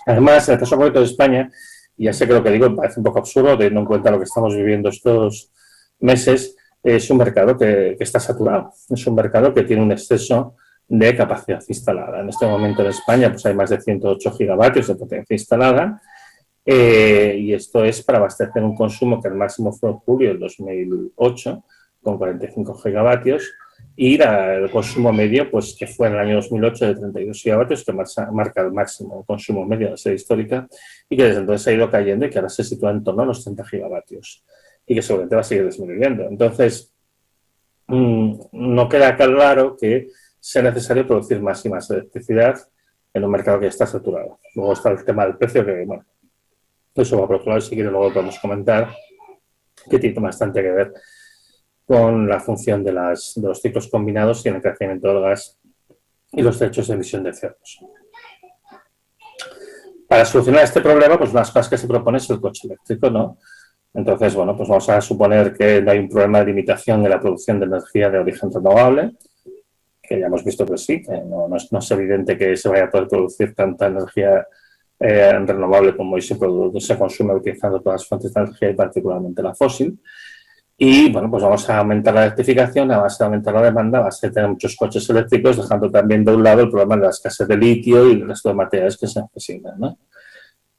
Además, en el caso concreto de España, Y ya sé que lo que digo me parece un poco absurdo, teniendo en cuenta lo que estamos viviendo estos meses. Es un mercado que está saturado, es un mercado que tiene un exceso de capacidad instalada. En este momento en España pues hay más de 108 gigavatios de potencia instalada, y esto es para abastecer un consumo que el máximo fue en julio del 2008, con 45 gigavatios, y el consumo medio, pues que fue en el año 2008 de 32 gigavatios, que marca el máximo consumo medio de la serie histórica, y que desde entonces ha ido cayendo y que ahora se sitúa en torno a los 30 gigavatios, y que seguramente va a seguir disminuyendo. Entonces, no queda claro que sea necesario producir más y más electricidad en un mercado que ya está saturado. Luego está el tema del precio, que, bueno, eso va por otro lado, si quiere luego podemos comentar, que tiene bastante que ver con la función de los ciclos combinados y en el crecimiento del gas y los derechos de emisión de CO2. Para solucionar este problema, pues una de las cosas que se propone es el coche eléctrico, ¿no? Entonces, bueno, pues vamos a suponer que no hay un problema de limitación de la producción de energía de origen renovable, que ya hemos visto que sí, que no es evidente que se vaya a poder producir tanta energía renovable como hoy se consume utilizando todas las fuentes de energía y particularmente la fósil. Y, bueno, pues vamos a aumentar la electrificación, a base de aumentar la demanda, a base de tener muchos coches eléctricos, dejando también de un lado el problema de la escasez de litio y el resto de materiales que se necesitan, ¿no?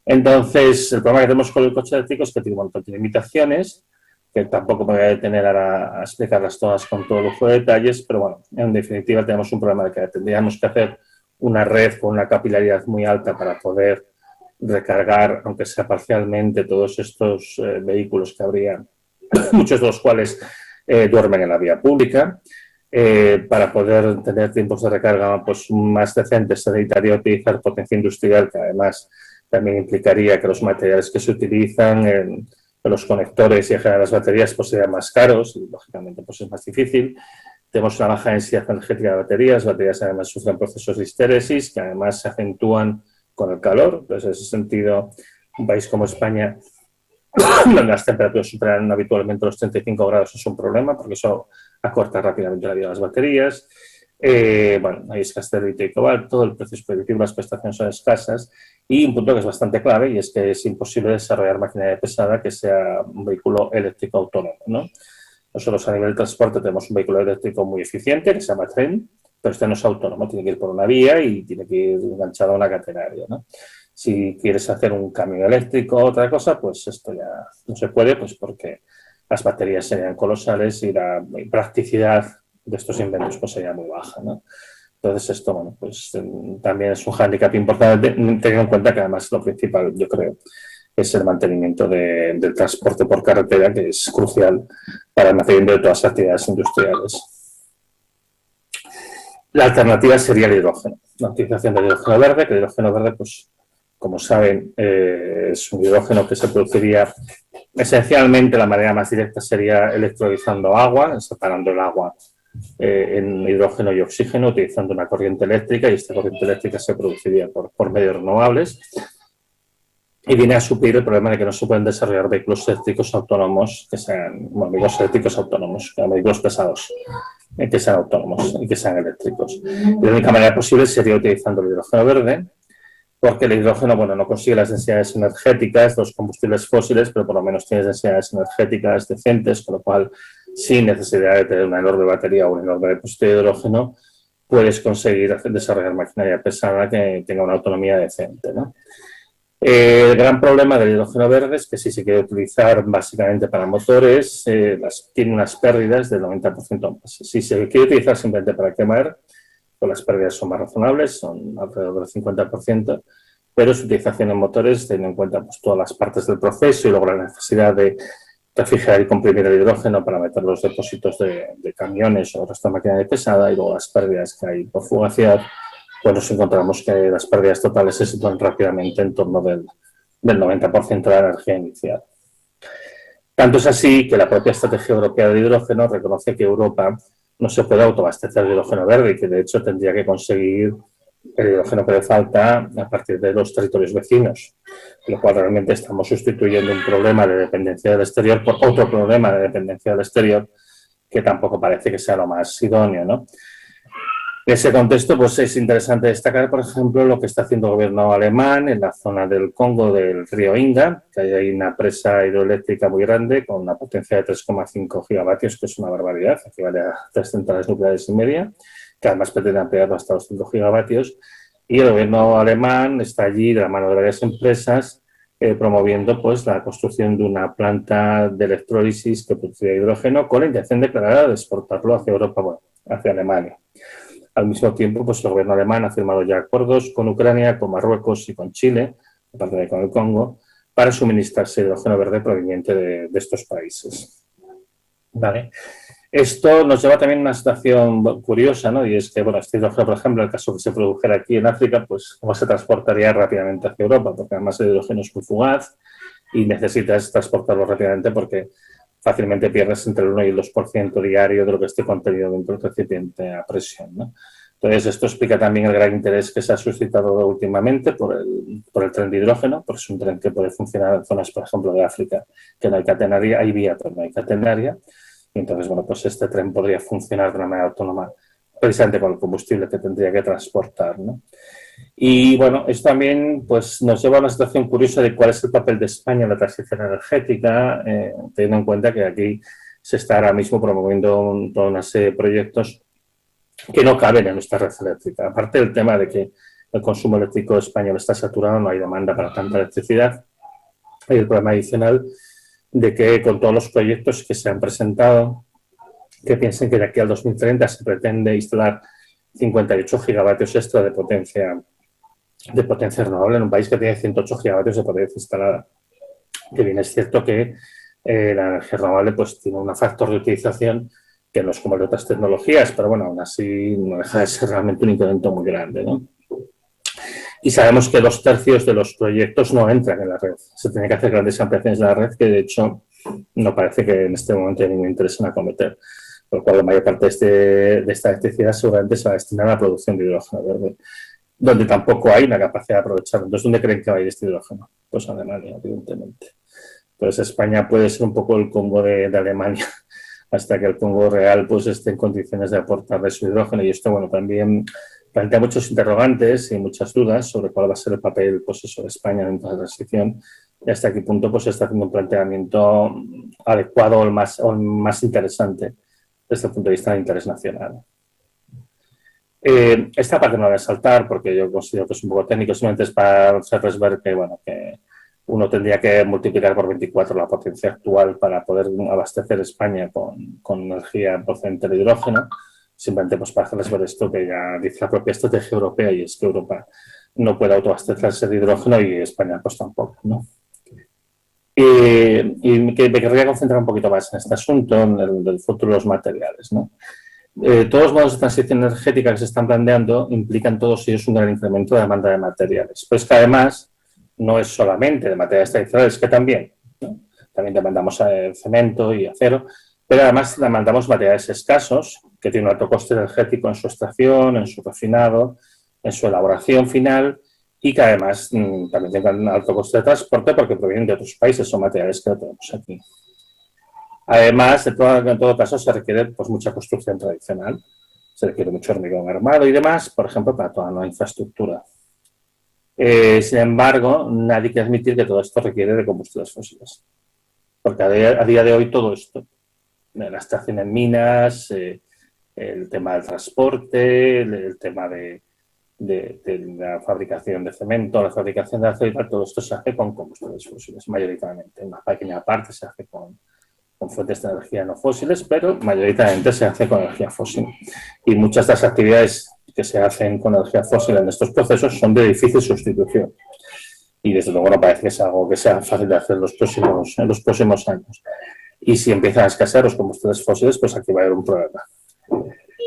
Entonces, el problema que tenemos con el coche eléctrico es que tiene un montón de limitaciones, que tampoco me voy a detener ahora a explicarlas todas con todo lujo de detalles, pero bueno, en definitiva tenemos un problema de que tendríamos que hacer una red con una capilaridad muy alta para poder recargar, aunque sea parcialmente, todos estos vehículos que habría, muchos de los cuales duermen en la vía pública. Para poder tener tiempos de recarga pues, más decentes, se necesitaría utilizar potencia industrial, que además también implicaría que los materiales que se utilizan en los conectores y en general las baterías pues, serían más caros y, lógicamente, pues, es más difícil. Tenemos una baja densidad energética de baterías. Las baterías además sufren procesos de histéresis que además se acentúan con el calor. Entonces, en ese sentido, un país como España, donde las temperaturas superan habitualmente los 35 grados, es un problema porque eso acorta rápidamente la vida de las baterías. Bueno, hay escasez de litio y cobalto, el precio es prohibitivo, las prestaciones son escasas y un punto que es bastante clave y es que es imposible desarrollar maquinaria pesada que sea un vehículo eléctrico autónomo, ¿no? Nosotros a nivel de transporte tenemos un vehículo eléctrico muy eficiente que se llama tren, pero este no es autónomo, tiene que ir por una vía y tiene que ir enganchado a una catenaria, ¿no? Si quieres hacer un camión eléctrico o otra cosa, pues esto ya no se puede, pues porque las baterías serían colosales y la practicidad de estos inventos pues sería muy baja, ¿no? Entonces esto, bueno, pues también es un hándicap importante, teniendo en cuenta que además lo principal, yo creo, es el mantenimiento del transporte por carretera, que es crucial para el mantenimiento de todas las actividades industriales. La alternativa sería el hidrógeno, la utilización del hidrógeno verde, que el hidrógeno verde, pues, como saben, es un hidrógeno que se produciría esencialmente, la manera más directa sería electrolizando agua, separando el agua en hidrógeno y oxígeno, utilizando una corriente eléctrica, y esta corriente eléctrica se produciría por medios renovables y viene a suplir el problema de que no se pueden desarrollar vehículos eléctricos autónomos que sean, bueno, vehículos eléctricos autónomos, vehículos pesados que sean autónomos y que sean eléctricos. Y la única manera posible sería utilizando el hidrógeno verde, porque el hidrógeno, bueno, no consigue las densidades energéticas de los combustibles fósiles, pero por lo menos tiene densidades energéticas decentes, con lo cual, sin necesidad de tener una enorme batería o un enorme depósito de hidrógeno, puedes conseguir desarrollar maquinaria pesada que tenga una autonomía decente, ¿no? El gran problema del hidrógeno verde es que si se quiere utilizar básicamente para motores, tiene unas pérdidas del 90% más. Si se quiere utilizar simplemente para quemar, pues las pérdidas son más razonables, son alrededor del 50%, pero su utilización en motores, teniendo en cuenta pues, todas las partes del proceso y luego la necesidad de refrigerar y comprimir el hidrógeno para meter los depósitos de camiones o resto de maquinaria pesada y luego las pérdidas que hay por fugacidad, pues nos encontramos que las pérdidas totales se sitúan rápidamente en torno del 90% de la energía inicial. Tanto es así que la propia Estrategia Europea del Hidrógeno reconoce que Europa no se puede autoabastecer de hidrógeno verde y que de hecho tendría que conseguir el hidrógeno que le falta a partir de los territorios vecinos, con lo cual realmente estamos sustituyendo un problema de dependencia del exterior por otro problema de dependencia del exterior que tampoco parece que sea lo más idóneo, ¿no? En ese contexto, pues es interesante destacar, por ejemplo, lo que está haciendo el gobierno alemán en la zona del Congo del río Inga, que hay una presa hidroeléctrica muy grande con una potencia de 3,5 gigavatios, que es una barbaridad, equivale a 3 centrales nucleares y media, que además pretende ampliarlo hasta los 5 gigavatios. Y el gobierno alemán está allí de la mano de varias empresas promoviendo pues, la construcción de una planta de electrólisis que produce hidrógeno con la intención declarada de exportarlo hacia Europa, bueno, hacia Alemania. Al mismo tiempo, pues el gobierno alemán ha firmado ya acuerdos con Ucrania, con Marruecos y con Chile, aparte de con el Congo, para suministrarse hidrógeno verde proveniente de estos países. Vale. Esto nos lleva también a una situación curiosa, ¿no? Y es que, bueno, este hidrógeno, por ejemplo, en el caso que se produjera aquí en África, pues cómo se transportaría rápidamente hacia Europa, porque además el hidrógeno es muy fugaz y necesitas transportarlo rápidamente porque fácilmente pierdes entre el 1 y el 2% diario de lo que esté contenido dentro del recipiente a presión, ¿no? Entonces, esto explica también el gran interés que se ha suscitado últimamente por el tren de hidrógeno, porque es un tren que puede funcionar en zonas, por ejemplo, de África, que no hay catenaria, hay vía, pero no hay catenaria. Y entonces, bueno, pues este tren podría funcionar de una manera autónoma, precisamente con el combustible que tendría que transportar, ¿no? Y bueno, esto también pues, nos lleva a una situación curiosa de cuál es el papel de España en la transición energética, teniendo en cuenta que aquí se está ahora mismo promoviendo toda una serie de proyectos que no caben en nuestra red eléctrica. Aparte del tema de que el consumo eléctrico español está saturado, no hay demanda para tanta electricidad, hay el problema adicional de que con todos los proyectos que se han presentado, que piensen que de aquí al 2030 se pretende instalar 58 gigavatios extra de potencia renovable en un país que tiene 108 gigavatios de potencia instalada. Que bien es cierto que la energía renovable pues, tiene un factor de utilización que no es como el de otras tecnologías, pero bueno, aún así no deja de ser realmente un incremento muy grande, ¿no? Y sabemos que 2/3 de los proyectos no entran en la red. Se tienen que hacer grandes ampliaciones de la red que, de hecho, no parece que en este momento hay ningún interés en acometer. Por lo cual, la mayor parte de esta electricidad seguramente se va a destinar a la producción de hidrógeno verde, donde tampoco hay una capacidad de aprovecharlo. Entonces, ¿dónde creen que va a ir este hidrógeno? Pues a Alemania, evidentemente. Entonces, España puede ser un poco el Congo de Alemania, hasta que el Congo real pues, esté en condiciones de aportarle su hidrógeno. Y esto, bueno, también plantea muchos interrogantes y muchas dudas sobre cuál va a ser el papel pues, eso, de España dentro de la transición y hasta qué punto pues, se está haciendo un planteamiento adecuado o el más interesante desde el punto de vista del interés nacional. Esta parte no la voy a saltar porque yo considero que es un poco técnico, simplemente es para hacerles ver que, bueno, que uno tendría que multiplicar por 24 la potencia actual para poder abastecer España con energía procedente de hidrógeno. Simplemente pues, para hacerles ver esto que ya dice la propia estrategia europea, y es que Europa no puede autoabastecerse de hidrógeno y España pues tampoco, ¿no? Y que me querría concentrar un poquito más en este asunto, en el futuro de los materiales, ¿no? Todos los modos de transición energética que se están planteando implican todos ellos un gran incremento de demanda de materiales. Pues que además no es solamente de materiales tradicionales, que también, ¿no? También demandamos cemento y acero, pero además demandamos materiales escasos que tienen un alto coste energético en su extracción, en su refinado, en su elaboración final y que además también tengan un alto coste de transporte porque provienen de otros países, son materiales que no tenemos aquí. Además, en todo caso, se requiere pues, mucha construcción tradicional, se requiere mucho hormigón armado y demás, por ejemplo, para toda la infraestructura. Sin embargo, nadie quiere admitir que todo esto requiere de combustibles fósiles, porque a día de hoy todo esto, la extracción en minas, el tema del transporte, el tema de la fabricación de cemento, la fabricación de acero y tal, todo esto se hace con combustibles fósiles, mayoritariamente. Una pequeña parte se hace con fuentes de energía no fósiles, pero mayoritariamente se hace con energía fósil. Y muchas de las actividades que se hacen con energía fósil en estos procesos son de difícil sustitución. Y desde luego no parece que sea algo que sea fácil de hacer en los próximos años. Y si empiezan a escasear los combustibles fósiles, pues aquí va a haber un problema.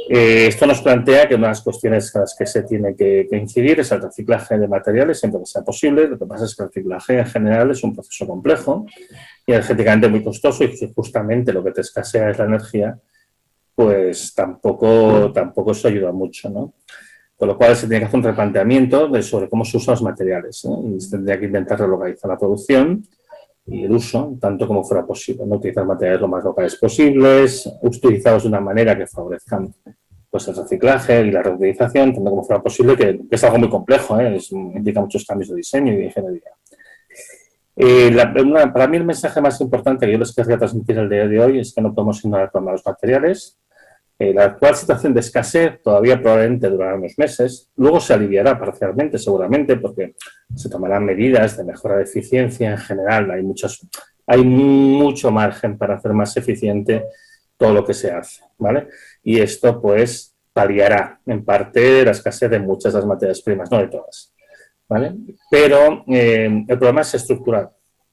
Esto nos plantea que una de las cuestiones en las que se tiene que incidir es el reciclaje de materiales siempre que sea posible. Lo que pasa es que el reciclaje en general es un proceso complejo y energéticamente muy costoso, y si justamente lo que te escasea es la energía, pues tampoco eso ayuda mucho, ¿no? Con lo cual se tiene que hacer un replanteamiento sobre cómo se usan los materiales, ¿no? Y se tendría que intentar relocalizar la producción y el uso, tanto como fuera posible, ¿no? Utilizar materiales lo más locales posibles, utilizados de una manera que favorezcan pues el reciclaje y la reutilización, tanto como fuera posible, que es algo muy complejo, implica muchos cambios de diseño y de ingeniería. Para mí el mensaje más importante que yo les querría transmitir el día de hoy es que no podemos ignorar con los materiales. La actual situación de escasez todavía probablemente durará unos meses, luego se aliviará parcialmente seguramente porque se tomarán medidas de mejora de eficiencia en general, hay mucho margen para hacer más eficiente todo lo que se hace, ¿vale? Y esto pues paliará en parte la escasez de muchas de las materias primas, no de todas, ¿vale? Pero el problema es estructural,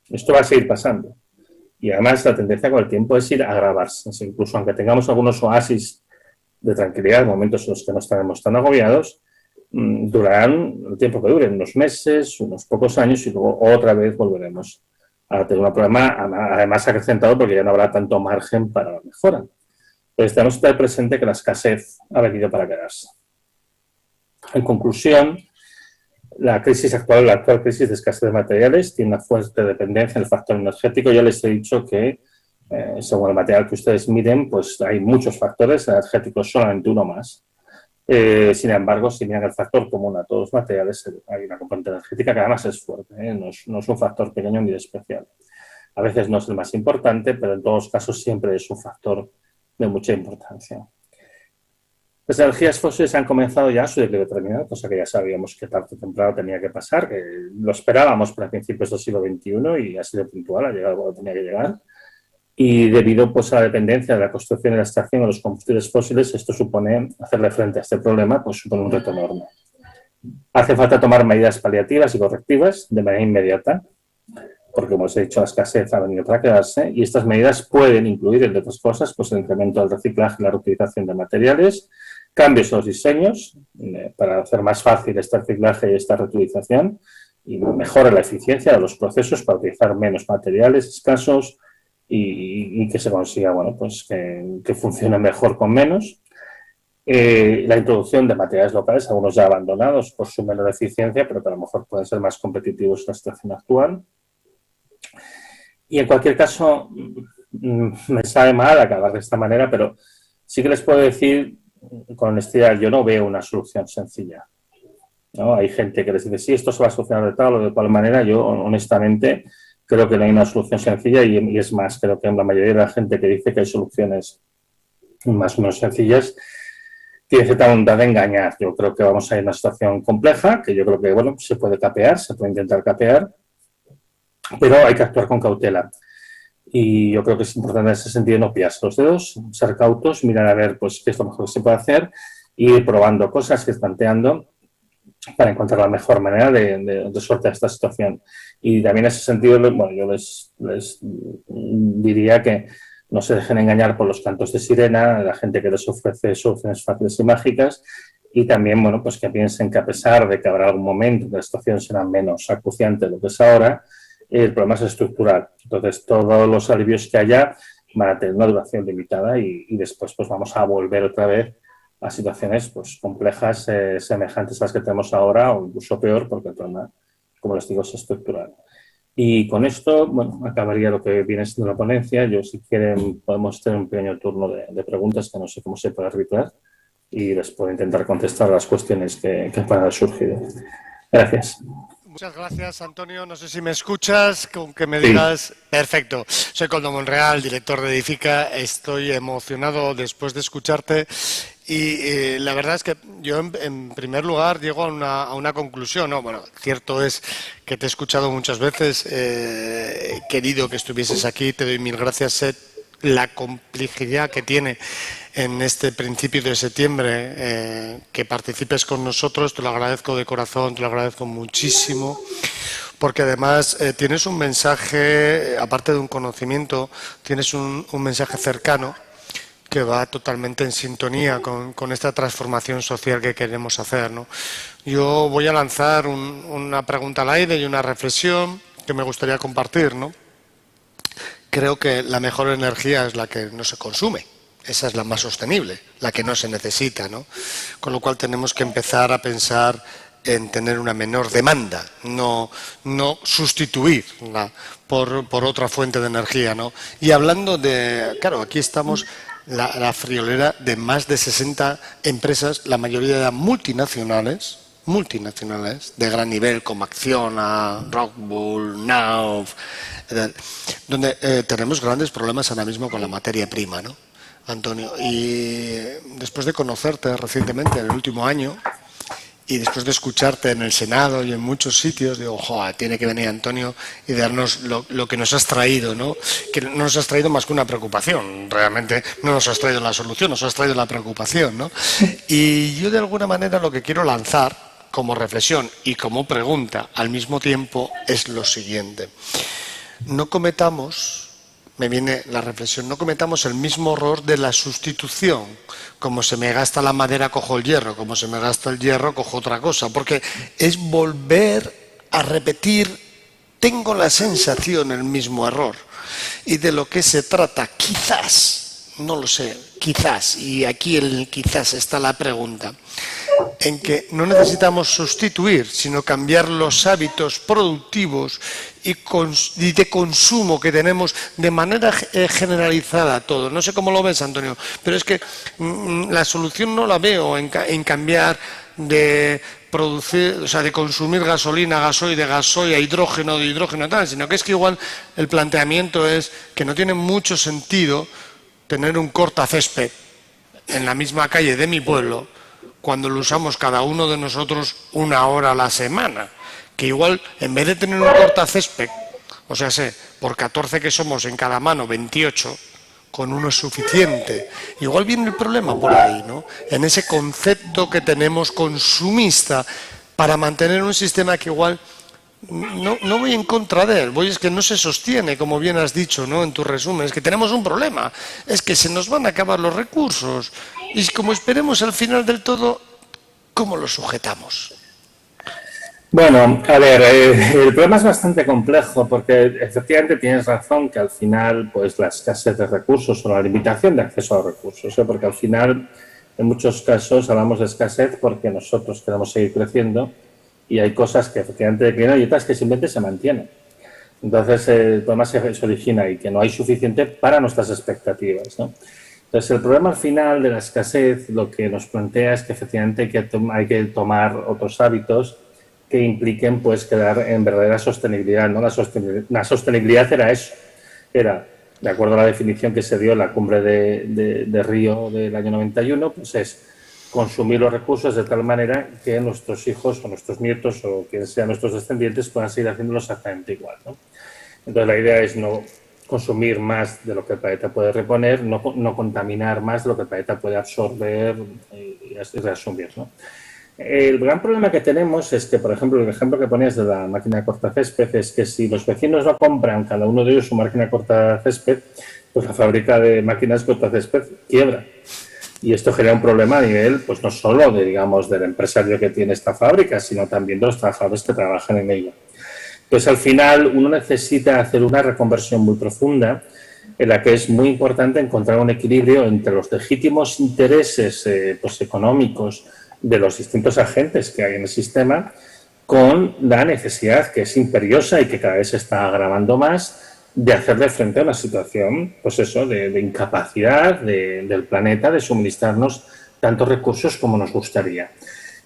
esto va a seguir pasando. Y además la tendencia con el tiempo es ir a agravarse. Incluso aunque tengamos algunos oasis de tranquilidad, momentos en los que no estaremos tan agobiados, durarán el tiempo que duren, unos meses, unos pocos años, y luego otra vez volveremos a tener un problema, además acrecentado porque ya no habrá tanto margen para la mejora. Entonces tenemos que tener presente que la escasez ha venido para quedarse. En conclusión, la actual crisis de escasez de materiales tiene una fuerte dependencia en el factor energético. Ya les he dicho que, según el material que ustedes miden, pues hay muchos factores energéticos, solamente uno más. Sin embargo, si miran el factor común a todos los materiales, hay una componente energética que además es fuerte, no es un factor pequeño ni despreciable. A veces no es el más importante, pero en todos los casos siempre es un factor de mucha importancia. Las energías fósiles han comenzado ya su declive terminal, cosa que ya sabíamos que tarde o temprano tenía que pasar, que lo esperábamos para principios del siglo XXI y ha sido puntual, ha llegado cuando tenía que llegar. Y debido pues, a la dependencia de la construcción y la extracción de los combustibles fósiles, esto supone hacerle frente a este problema, pues supone un reto enorme. Hace falta tomar medidas paliativas y correctivas de manera inmediata, porque como os he dicho, la escasez ha venido para quedarse, y estas medidas pueden incluir, entre otras cosas, pues el incremento del reciclaje y la reutilización de materiales, cambios en los diseños para hacer más fácil este reciclaje y esta reutilización, y mejora la eficiencia de los procesos para utilizar menos materiales escasos y que se consiga, bueno, pues que funcione mejor con menos. La introducción de materiales locales, algunos ya abandonados por su menor eficiencia, pero que a lo mejor pueden ser más competitivos en la situación actual. Y en cualquier caso, me sabe mal acabar de esta manera, pero sí que les puedo decir con honestidad, yo no veo una solución sencilla, ¿no? Hay gente que les dice, sí, esto se va a solucionar de tal o de cual manera. Yo, honestamente, creo que no hay una solución sencilla y es más, creo que la mayoría de la gente que dice que hay soluciones más o menos sencillas tiene cierta voluntad de engañar. Yo creo que vamos a ir a una situación compleja, que yo creo que, bueno, se puede capear, se puede intentar capear, pero hay que actuar con cautela. Y yo creo que es importante en ese sentido no pillarse los dedos, ser cautos, mirar a ver pues, qué es lo mejor que se puede hacer y ir probando cosas, ir planteando para encontrar la mejor manera de sortear esta situación. Y también en ese sentido, bueno, yo les diría que no se dejen engañar por los cantos de sirena, la gente que les ofrece soluciones fáciles y mágicas, y también, bueno, pues que piensen que a pesar de que habrá algún momento que la situación será menos acuciante de lo que es ahora, el problema es estructural. Entonces, todos los alivios que haya van a tener una duración limitada y después pues vamos a volver otra vez a situaciones pues, complejas, semejantes a las que tenemos ahora o incluso peor, porque el problema, como les digo, es estructural. Y con esto, bueno, acabaría lo que viene siendo la ponencia. Yo, si quieren, podemos tener un pequeño turno de preguntas que no sé cómo se puede arbitrar y les puedo intentar contestar las cuestiones que puedan haber surgido. Gracias. Muchas gracias, Antonio. No sé si me escuchas, con que me digas. Sí. Perfecto. Soy Coldo Monreal, director de Edifica. Estoy emocionado después de escucharte. Y la verdad es que yo, en primer lugar, llego a una conclusión, ¿no? Bueno, cierto es que te he escuchado muchas veces, querido que estuvieses aquí, te doy mil gracias. Sé la complejidad que tiene en este principio de septiembre que participes con nosotros, te lo agradezco de corazón, te lo agradezco muchísimo, porque además tienes un mensaje, aparte de un conocimiento, tienes un mensaje cercano que va totalmente en sintonía con esta transformación social que queremos hacer, ¿no? Yo voy a lanzar una pregunta al aire y una reflexión que me gustaría compartir, ¿no? Creo que la mejor energía es la que no se consume. Esa es la más sostenible, la que no se necesita, ¿no? Con lo cual tenemos que empezar a pensar en tener una menor demanda, no sustituirla por otra fuente de energía, ¿no? Y hablando de, claro, aquí estamos la friolera de más de 60 empresas, la mayoría de multinacionales, de gran nivel, como Acciona, Rockwool, Now, donde tenemos grandes problemas ahora mismo con la materia prima, ¿no, Antonio? Y después de conocerte recientemente, en el último año, y después de escucharte en el Senado y en muchos sitios, digo, joder, tiene que venir Antonio y darnos lo que nos has traído, ¿no? Que no nos has traído más que una preocupación, realmente no nos has traído la solución, nos has traído la preocupación, ¿no? Y yo de alguna manera lo que quiero lanzar como reflexión y como pregunta al mismo tiempo es lo siguiente. No cometamos, me viene la reflexión, no cometamos el mismo error de la sustitución. Como se me gasta la madera, cojo el hierro. Como se me gasta el hierro, cojo otra cosa. Porque es volver a repetir, tengo la sensación, el mismo error. Y de lo que se trata, quizás, no lo sé, quizás, y aquí quizás está la pregunta, en que no necesitamos sustituir, sino cambiar los hábitos productivos y de consumo que tenemos de manera generalizada todos. No sé cómo lo ves, Antonio, pero es que la solución no la veo en cambiar de producir, o sea, de consumir gasolina, gasoil, de gasoil, hidrógeno, de hidrógeno, tal, sino que es que igual el planteamiento es que no tiene mucho sentido tener un cortacésped en la misma calle de mi pueblo cuando lo usamos cada uno de nosotros 1 hora a la semana. Que igual, en vez de tener un cortacésped, o sea, por 14 que somos en cada mano, 28, con uno es suficiente. Igual viene el problema por ahí, ¿no? En ese concepto que tenemos consumista para mantener un sistema que igual no voy en contra de él, es que no se sostiene, como bien has dicho, ¿no? En tu resumen, es que tenemos un problema, es que se nos van a acabar los recursos y como esperemos al final del todo, ¿cómo lo sujetamos? Bueno, a ver, el problema es bastante complejo porque efectivamente tienes razón que al final pues la escasez de recursos o la limitación de acceso a los recursos, porque al final en muchos casos hablamos de escasez porque nosotros queremos seguir creciendo y hay cosas que efectivamente declinan y otras que simplemente se mantienen. Entonces el problema se origina y que no hay suficiente para nuestras expectativas, ¿no? Entonces el problema al final de la escasez lo que nos plantea es que efectivamente hay que tomar otros hábitos que impliquen pues quedar en verdadera sostenibilidad, ¿no? La sostenibilidad era eso, era, de acuerdo a la definición que se dio en la cumbre de Río del año 91, pues es consumir los recursos de tal manera que nuestros hijos o nuestros nietos o quien sean nuestros descendientes puedan seguir haciéndolo exactamente igual, ¿no? Entonces la idea es no consumir más de lo que el planeta puede reponer, no contaminar más de lo que el planeta puede absorber y reasumir, ¿no? El gran problema que tenemos es que, por ejemplo, el ejemplo que ponías de la máquina de cortacésped es que si los vecinos no compran cada uno de ellos su máquina de cortacésped, pues la fábrica de máquinas de cortacésped quiebra. Y esto genera un problema a nivel, pues no solo de, digamos, del empresario que tiene esta fábrica, sino también de los trabajadores que trabajan en ella. Pues al final uno necesita hacer una reconversión muy profunda en la que es muy importante encontrar un equilibrio entre los legítimos intereses pues económicos de los distintos agentes que hay en el sistema con la necesidad que es imperiosa y que cada vez se está agravando más de hacerle frente a una situación, pues eso, de incapacidad del planeta de suministrarnos tantos recursos como nos gustaría.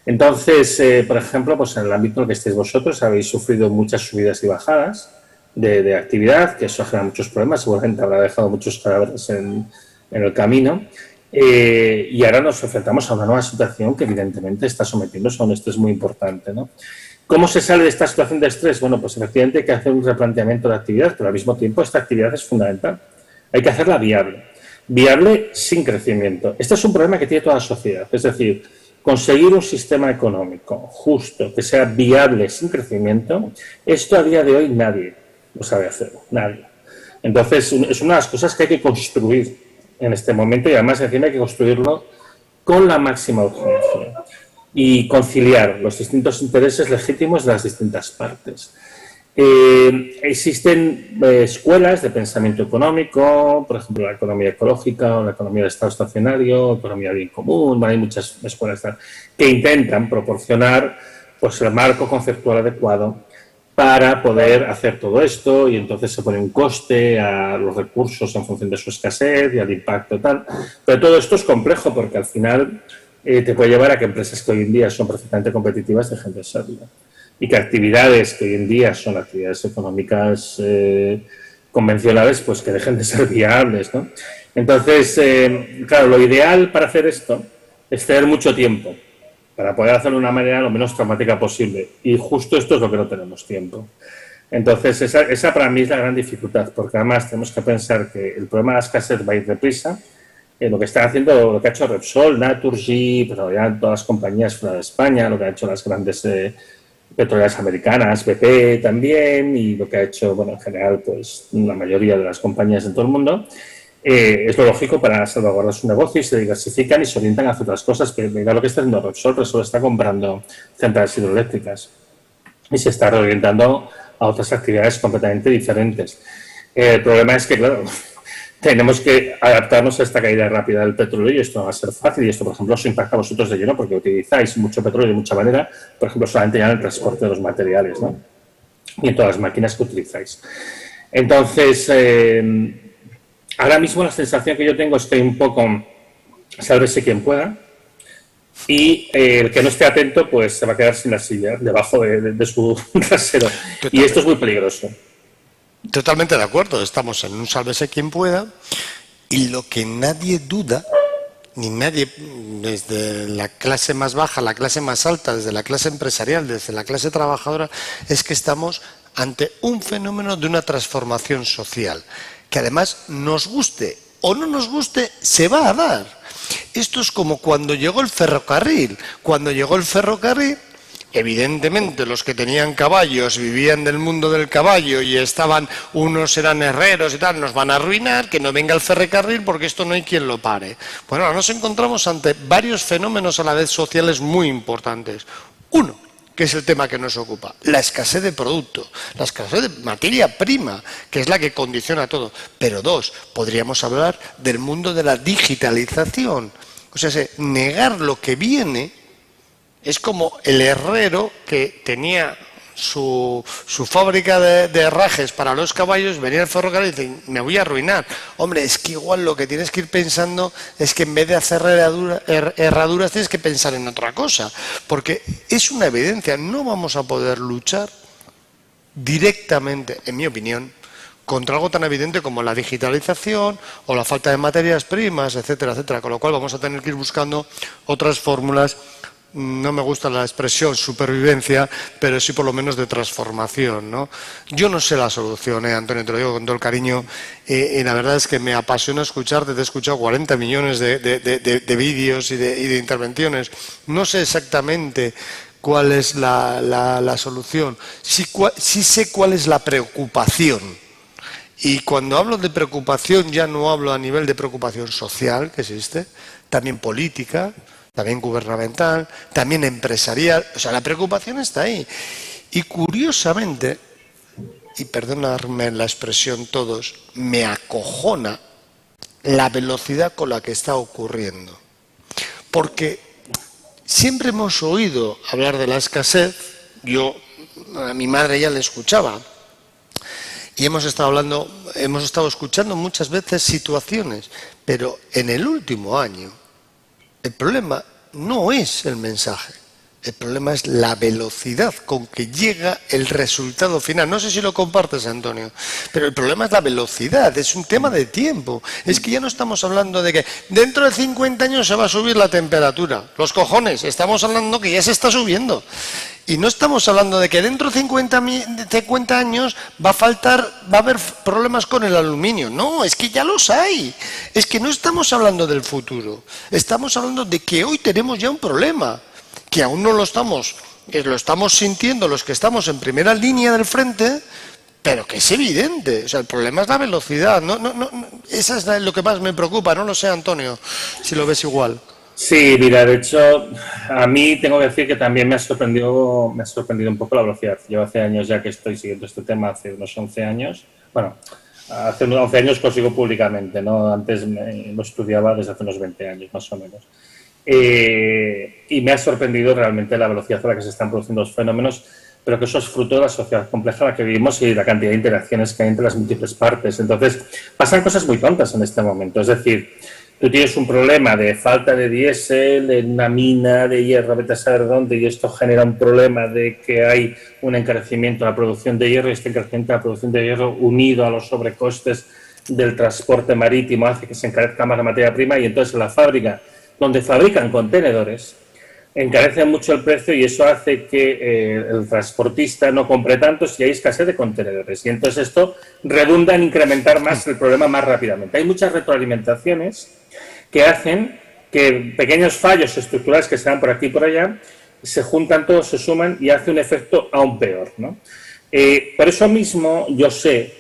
Entonces, por ejemplo, pues en el ámbito en el que estéis vosotros habéis sufrido muchas subidas y bajadas de actividad, que eso genera muchos problemas, seguramente habrá dejado muchos cadáveres en el camino. Y ahora nos enfrentamos a una nueva situación que evidentemente está sometiéndose a un estrés muy importante, ¿no? ¿Cómo se sale de esta situación de estrés? Bueno, pues efectivamente hay que hacer un replanteamiento de la actividad, pero al mismo tiempo esta actividad es fundamental. Hay que hacerla viable. Viable sin crecimiento. Este es un problema que tiene toda la sociedad. Es decir, conseguir un sistema económico justo, que sea viable sin crecimiento, esto a día de hoy nadie lo sabe hacer. Nadie. Entonces, es una de las cosas que hay que construir en este momento y además encima hay que construirlo con la máxima urgencia y conciliar los distintos intereses legítimos de las distintas partes. Existen escuelas de pensamiento económico, por ejemplo la economía ecológica o la economía del estado estacionario, economía bien común, hay muchas escuelas que intentan proporcionar pues, el marco conceptual adecuado para poder hacer todo esto, y entonces se pone un coste a los recursos en función de su escasez y al impacto y tal. Pero todo esto es complejo porque al final te puede llevar a que empresas que hoy en día son perfectamente competitivas dejen de serlo. Y que actividades que hoy en día son actividades económicas convencionales, pues que dejen de ser viables, ¿no? Entonces, claro, lo ideal para hacer esto es tener mucho tiempo para poder hacerlo de una manera lo menos traumática posible. Y justo esto es lo que no tenemos tiempo. Entonces, esa para mí es la gran dificultad, porque además tenemos que pensar que el problema de la escasez va a ir deprisa. Lo que está haciendo, lo que ha hecho Repsol, Naturgy, pero ya todas las compañías fuera de España, lo que ha hecho las grandes petroleras americanas, BP también, y lo que ha hecho, bueno, en general, pues la mayoría de las compañías en todo el mundo, es lo lógico para salvaguardar su negocio y se diversifican y se orientan hacia otras cosas. Que mira lo que está haciendo Repsol. Repsol está comprando centrales hidroeléctricas y se está reorientando a otras actividades completamente diferentes. El problema es que, claro, tenemos que adaptarnos a esta caída rápida del petróleo y esto no va a ser fácil. Y esto, por ejemplo, os impacta a vosotros de lleno porque utilizáis mucho petróleo de mucha manera, por ejemplo, solamente ya en el transporte de los materiales, ¿no? Y en todas las máquinas que utilizáis. Entonces, ahora mismo la sensación que yo tengo es que hay un poco sálvese quien pueda, y el que no esté atento pues se va a quedar sin la silla debajo de su trasero. Y esto es muy peligroso. Totalmente de acuerdo, estamos en un sálvese quien pueda, y lo que nadie duda, ni nadie, desde la clase más baja, la clase más alta, desde la clase empresarial, desde la clase trabajadora, es que estamos ante un fenómeno de una transformación social, que además nos guste o no nos guste, se va a dar. Esto es como cuando llegó el ferrocarril. Cuando llegó el ferrocarril, evidentemente los que tenían caballos vivían del mundo del caballo y unos eran herreros y tal, nos van a arruinar, que no venga el ferrocarril porque esto no hay quien lo pare. Bueno, ahora nos encontramos ante varios fenómenos a la vez sociales muy importantes. Uno, que es el tema que nos ocupa, la escasez de producto, la escasez de materia prima, que es la que condiciona todo. Pero dos, podríamos hablar del mundo de la digitalización. O sea, negar lo que viene es como el herrero que tenía su fábrica de herrajes para los caballos, venía el ferrocarril y dice, me voy a arruinar. Hombre, es que igual lo que tienes que ir pensando es que en vez de hacer herraduras tienes que pensar en otra cosa, porque es una evidencia, no vamos a poder luchar directamente, en mi opinión, contra algo tan evidente como la digitalización o la falta de materias primas, etcétera, etcétera, con lo cual vamos a tener que ir buscando otras fórmulas. No me gusta la expresión supervivencia, pero sí por lo menos de transformación, ¿no? Yo no sé la solución, Antonio, te lo digo con todo el cariño, y la verdad es que me apasiona escucharte, te he escuchado 40 millones de vídeos y de intervenciones. No sé exactamente cuál es la solución, sí sé cuál es la preocupación. Y cuando hablo de preocupación ya no hablo a nivel de preocupación social, que existe, también política, también gubernamental, también empresarial. O sea, la preocupación está ahí. Y curiosamente, y perdonadme la expresión todos, me acojona la velocidad con la que está ocurriendo. Porque siempre hemos oído hablar de la escasez, yo a mi madre ya le escuchaba, y hemos estado escuchando muchas veces situaciones, pero en el último año el problema no es el mensaje, el problema es la velocidad con que llega el resultado final. No sé si lo compartes, Antonio, pero el problema es la velocidad, es un tema de tiempo. Es que ya no estamos hablando de que dentro de 50 años se va a subir la temperatura. Los cojones, estamos hablando que ya se está subiendo. Y no estamos hablando de que dentro de 50 años va a haber problemas con el aluminio. No, es que ya los hay. Es que no estamos hablando del futuro. Estamos hablando de que hoy tenemos ya un problema, que aún no lo estamos sintiendo los que estamos en primera línea del frente, pero que es evidente. O sea, el problema es la velocidad. No, esa es lo que más me preocupa. No lo sé, Antonio, si lo ves igual. Sí, mira, de hecho, a mí tengo que decir que también me ha sorprendido un poco la velocidad. Yo hace años ya que estoy siguiendo este tema, hace unos 11 años. Bueno, hace unos 11 años que lo sigo públicamente, ¿no? Antes lo estudiaba desde hace unos 20 años, más o menos. Y me ha sorprendido realmente la velocidad a la que se están produciendo los fenómenos, pero que eso es fruto de la sociedad compleja en la que vivimos y la cantidad de interacciones que hay entre las múltiples partes. Entonces, pasan cosas muy tontas en este momento. Es decir, tú tienes un problema de falta de diésel en una mina de hierro, vete a saber dónde, y esto genera un problema de que hay un encarecimiento de la producción de hierro, y este encarecimiento de la producción de hierro unido a los sobrecostes del transporte marítimo hace que se encarezca más la materia prima, y entonces en la fábrica donde fabrican contenedores encarece mucho el precio, y eso hace que el transportista no compre tantos y hay escasez de contenedores. Y entonces esto redunda en incrementar más el problema más rápidamente. Hay muchas retroalimentaciones que hacen que pequeños fallos estructurales que se dan por aquí y por allá se juntan todos, se suman y hace un efecto aún peor, ¿no? Por eso mismo yo sé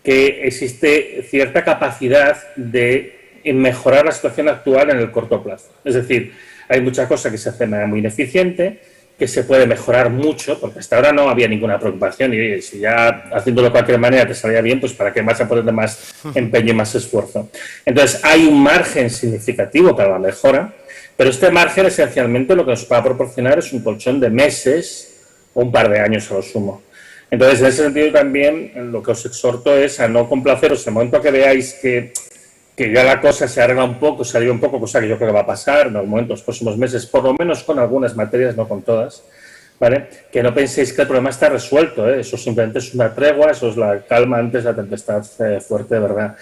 que existe cierta capacidad de mejorar la situación actual en el corto plazo. Es decir, hay mucha cosa que se hace de manera muy ineficiente, que se puede mejorar mucho, porque hasta ahora no había ninguna preocupación, y si ya haciéndolo de cualquier manera te salía bien, pues para qué vas a ponerle más empeño y más esfuerzo. Entonces hay un margen significativo para la mejora, pero este margen esencialmente lo que nos va a proporcionar es un colchón de meses o un par de años a lo sumo. Entonces, en ese sentido también lo que os exhorto es a no complaceros en el momento que veáis que ya la cosa se arregla un poco, se alivia un poco, cosa que yo creo que va a pasar en los próximos meses, por lo menos con algunas materias, no con todas, ¿vale? Que no penséis que el problema está resuelto, ¿eh? Eso simplemente es una tregua, eso es la calma antes de la tempestad fuerte, de verdad.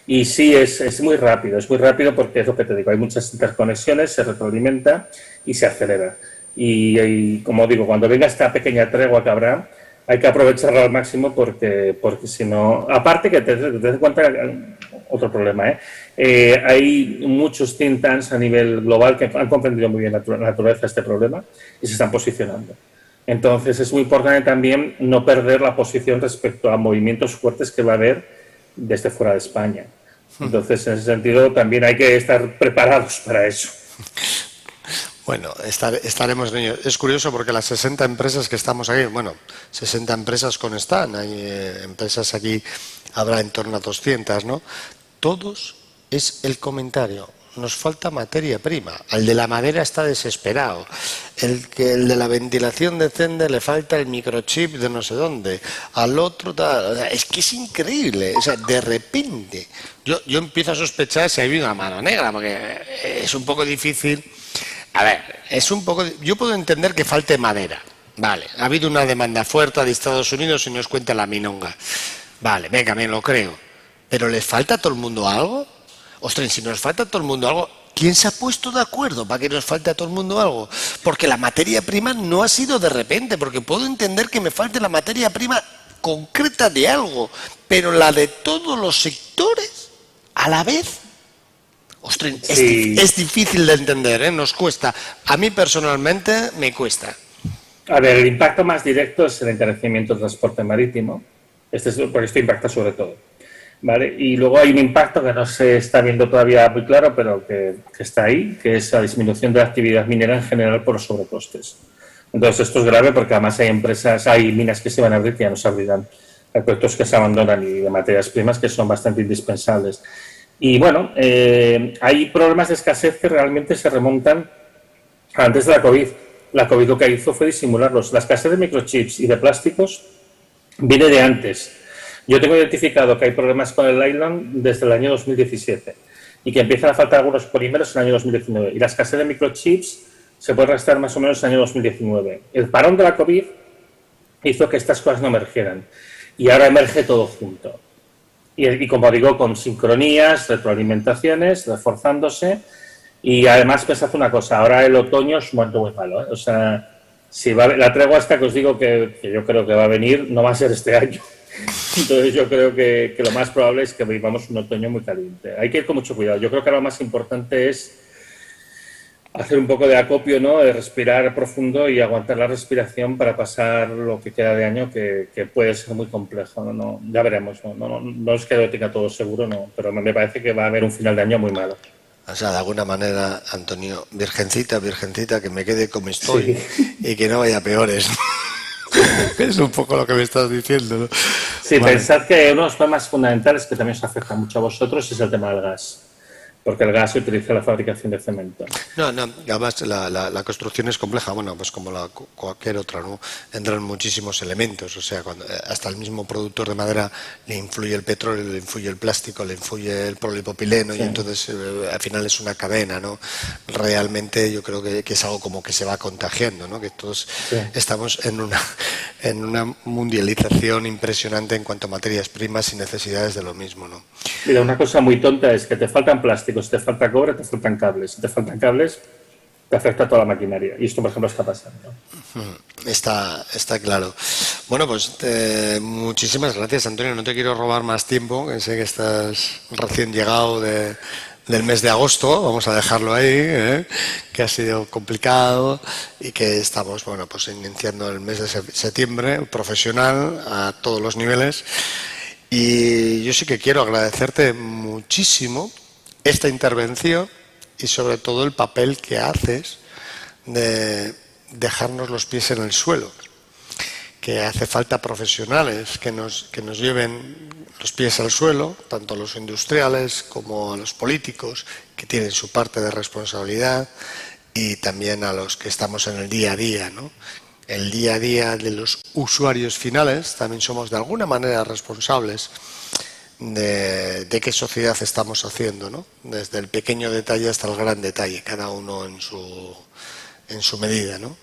Y sí, es muy rápido porque es lo que te digo, hay muchas interconexiones, se retroalimenta y se acelera. Y como digo, cuando venga esta pequeña tregua que habrá, hay que aprovecharla al máximo porque si no... Aparte que te des cuenta, otro problema, hay muchos think tanks a nivel global que han comprendido muy bien la naturaleza de este problema y se están posicionando. Entonces es muy importante también no perder la posición respecto a movimientos fuertes que va a haber desde fuera de España. Entonces, en ese sentido, también hay que estar preparados para eso. Bueno, estaremos en ello. Es curioso porque las 60 empresas que estamos aquí, 60 empresas con Stan, hay empresas aquí, habrá en torno a 200, ¿no? Todos es el comentario. Nos falta materia prima. Al de la madera está desesperado. El de la ventilación de Zender le falta el microchip de no sé dónde. Al otro tal. O sea, es que es increíble. O sea, de repente yo empiezo a sospechar si hay una mano negra, porque es un poco difícil. A ver, yo puedo entender que falte madera. Vale, ha habido una demanda fuerte de Estados Unidos y nos cuenta la minonga. Vale, venga, me lo creo. ¿Pero les falta a todo el mundo algo? Ostras, si nos falta a todo el mundo algo, ¿quién se ha puesto de acuerdo para que nos falte a todo el mundo algo? Porque la materia prima no ha sido de repente, porque puedo entender que me falte la materia prima concreta de algo, pero la de todos los sectores a la vez. Ostras, sí. Es difícil de entender, nos cuesta. A mí personalmente me cuesta. A ver, el impacto más directo es el encarecimiento del transporte marítimo, porque esto impacta sobre todo. ¿Vale? Y luego hay un impacto que no se está viendo todavía muy claro, pero que está ahí, que es la disminución de la actividad minera en general por los sobrecostes. Entonces esto es grave porque además hay minas que se van a abrir que ya no se abrirán, hay proyectos que se abandonan y de materias primas que son bastante indispensables. Y bueno, hay problemas de escasez que realmente se remontan antes de la COVID. La COVID lo que hizo fue disimularlos. La escasez de microchips y de plásticos viene de antes. Yo tengo identificado que hay problemas con el nylon desde el año 2017 y que empiezan a faltar algunos polímeros en el año 2019. Y la escasez de microchips se puede restar más o menos en el año 2019. El parón de la COVID hizo que estas cosas no emergieran y ahora emerge todo junto. Y como digo, con sincronías, retroalimentaciones, reforzándose. Y además pensad una cosa, ahora el otoño es un momento muy malo, ¿eh? O sea, si la tregua esta que os digo que yo creo que va a venir, no va a ser este año. Entonces yo creo que lo más probable es que vivamos un otoño muy caliente. Hay que ir con mucho cuidado. Yo creo que lo más importante es hacer un poco de acopio, ¿no? De respirar profundo y aguantar la respiración para pasar lo que queda de año, que puede ser muy complejo, ¿no? Ya veremos. No es que lo tenga todo seguro, no, pero me parece que va a haber un final de año muy malo. O sea, de alguna manera, Antonio, virgencita, que me quede como estoy, sí. Y que no vaya peores. Es un poco lo que me estás diciendo, ¿no? Sí, vale. Pensad que uno de los problemas fundamentales que también os afecta mucho a vosotros es el tema del gas. porque el gas se utiliza en la fabricación de cemento. No, además la construcción es compleja, bueno, pues como cualquier otra, ¿no? Entran muchísimos elementos, o sea, hasta el mismo productor de madera le influye el petróleo, le influye el plástico, le influye el polipropileno, sí. Y entonces al final es una cadena, ¿no? Realmente yo creo que es algo como que se va contagiando, ¿no? Que todos sí. Estamos en una mundialización impresionante en cuanto a materias primas y necesidades de lo mismo, ¿no? Mira, una cosa muy tonta es que te faltan plásticos, te falta cobre, te faltan cables. Si te faltan cables, te afecta toda la maquinaria. Y esto, por ejemplo, está pasando. Está claro. Bueno, pues muchísimas gracias, Antonio. No te quiero robar más tiempo, que sé que estás recién llegado del mes de agosto, vamos a dejarlo ahí, que ha sido complicado y que estamos, bueno, pues iniciando el mes de septiembre, profesional, a todos los niveles. Y yo sí que quiero agradecerte muchísimo esta intervención y sobre todo el papel que haces de dejarnos los pies en el suelo, que hace falta profesionales que nos lleven los pies al suelo, tanto a los industriales como a los políticos, que tienen su parte de responsabilidad, y también a los que estamos en el día a día, ¿no? El día a día de los usuarios finales también somos de alguna manera responsables de qué sociedad estamos haciendo, ¿no? Desde el pequeño detalle hasta el gran detalle, cada uno en su medida, ¿no?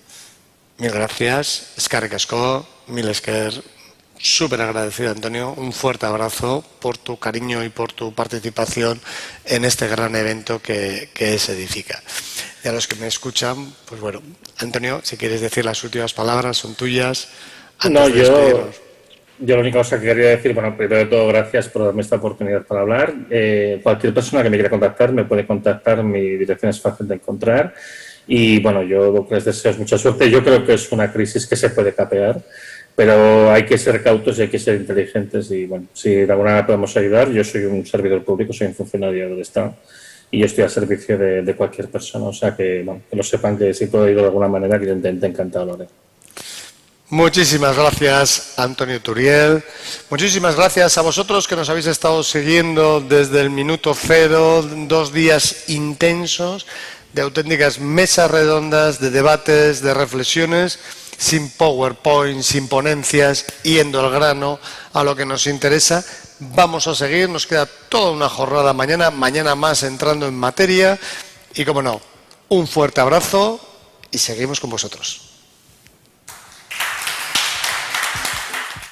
Mil gracias, eskerrik asko, mil esker, súper agradecido, Antonio, un fuerte abrazo por tu cariño y por tu participación en este gran evento que es Edifica. Y a los que me escuchan, pues bueno, Antonio, si quieres decir las últimas palabras, son tuyas. No, yo la única cosa que quería decir, bueno, primero de todo, gracias por darme esta oportunidad para hablar. Cualquier persona que me quiera contactar, me puede contactar, mi dirección es fácil de encontrar. Y bueno, yo les deseo mucha suerte. Yo creo que es una crisis que se puede capear, pero hay que ser cautos y hay que ser inteligentes. Y bueno, si de alguna manera podemos ayudar, yo soy un servidor público, soy un funcionario del Estado y yo estoy al servicio de cualquier persona. O sea que, bueno, que lo sepan, que si puedo ayudar de alguna manera, que yo encantado lo haré. Muchísimas gracias, Antonio Turiel. Muchísimas gracias a vosotros que nos habéis estado siguiendo desde el minuto cero, 2 días intensos de auténticas mesas redondas, de debates, de reflexiones, sin PowerPoint, sin ponencias, yendo al grano a lo que nos interesa. Vamos a seguir, nos queda toda una jornada mañana más entrando en materia y, como no, un fuerte abrazo y seguimos con vosotros.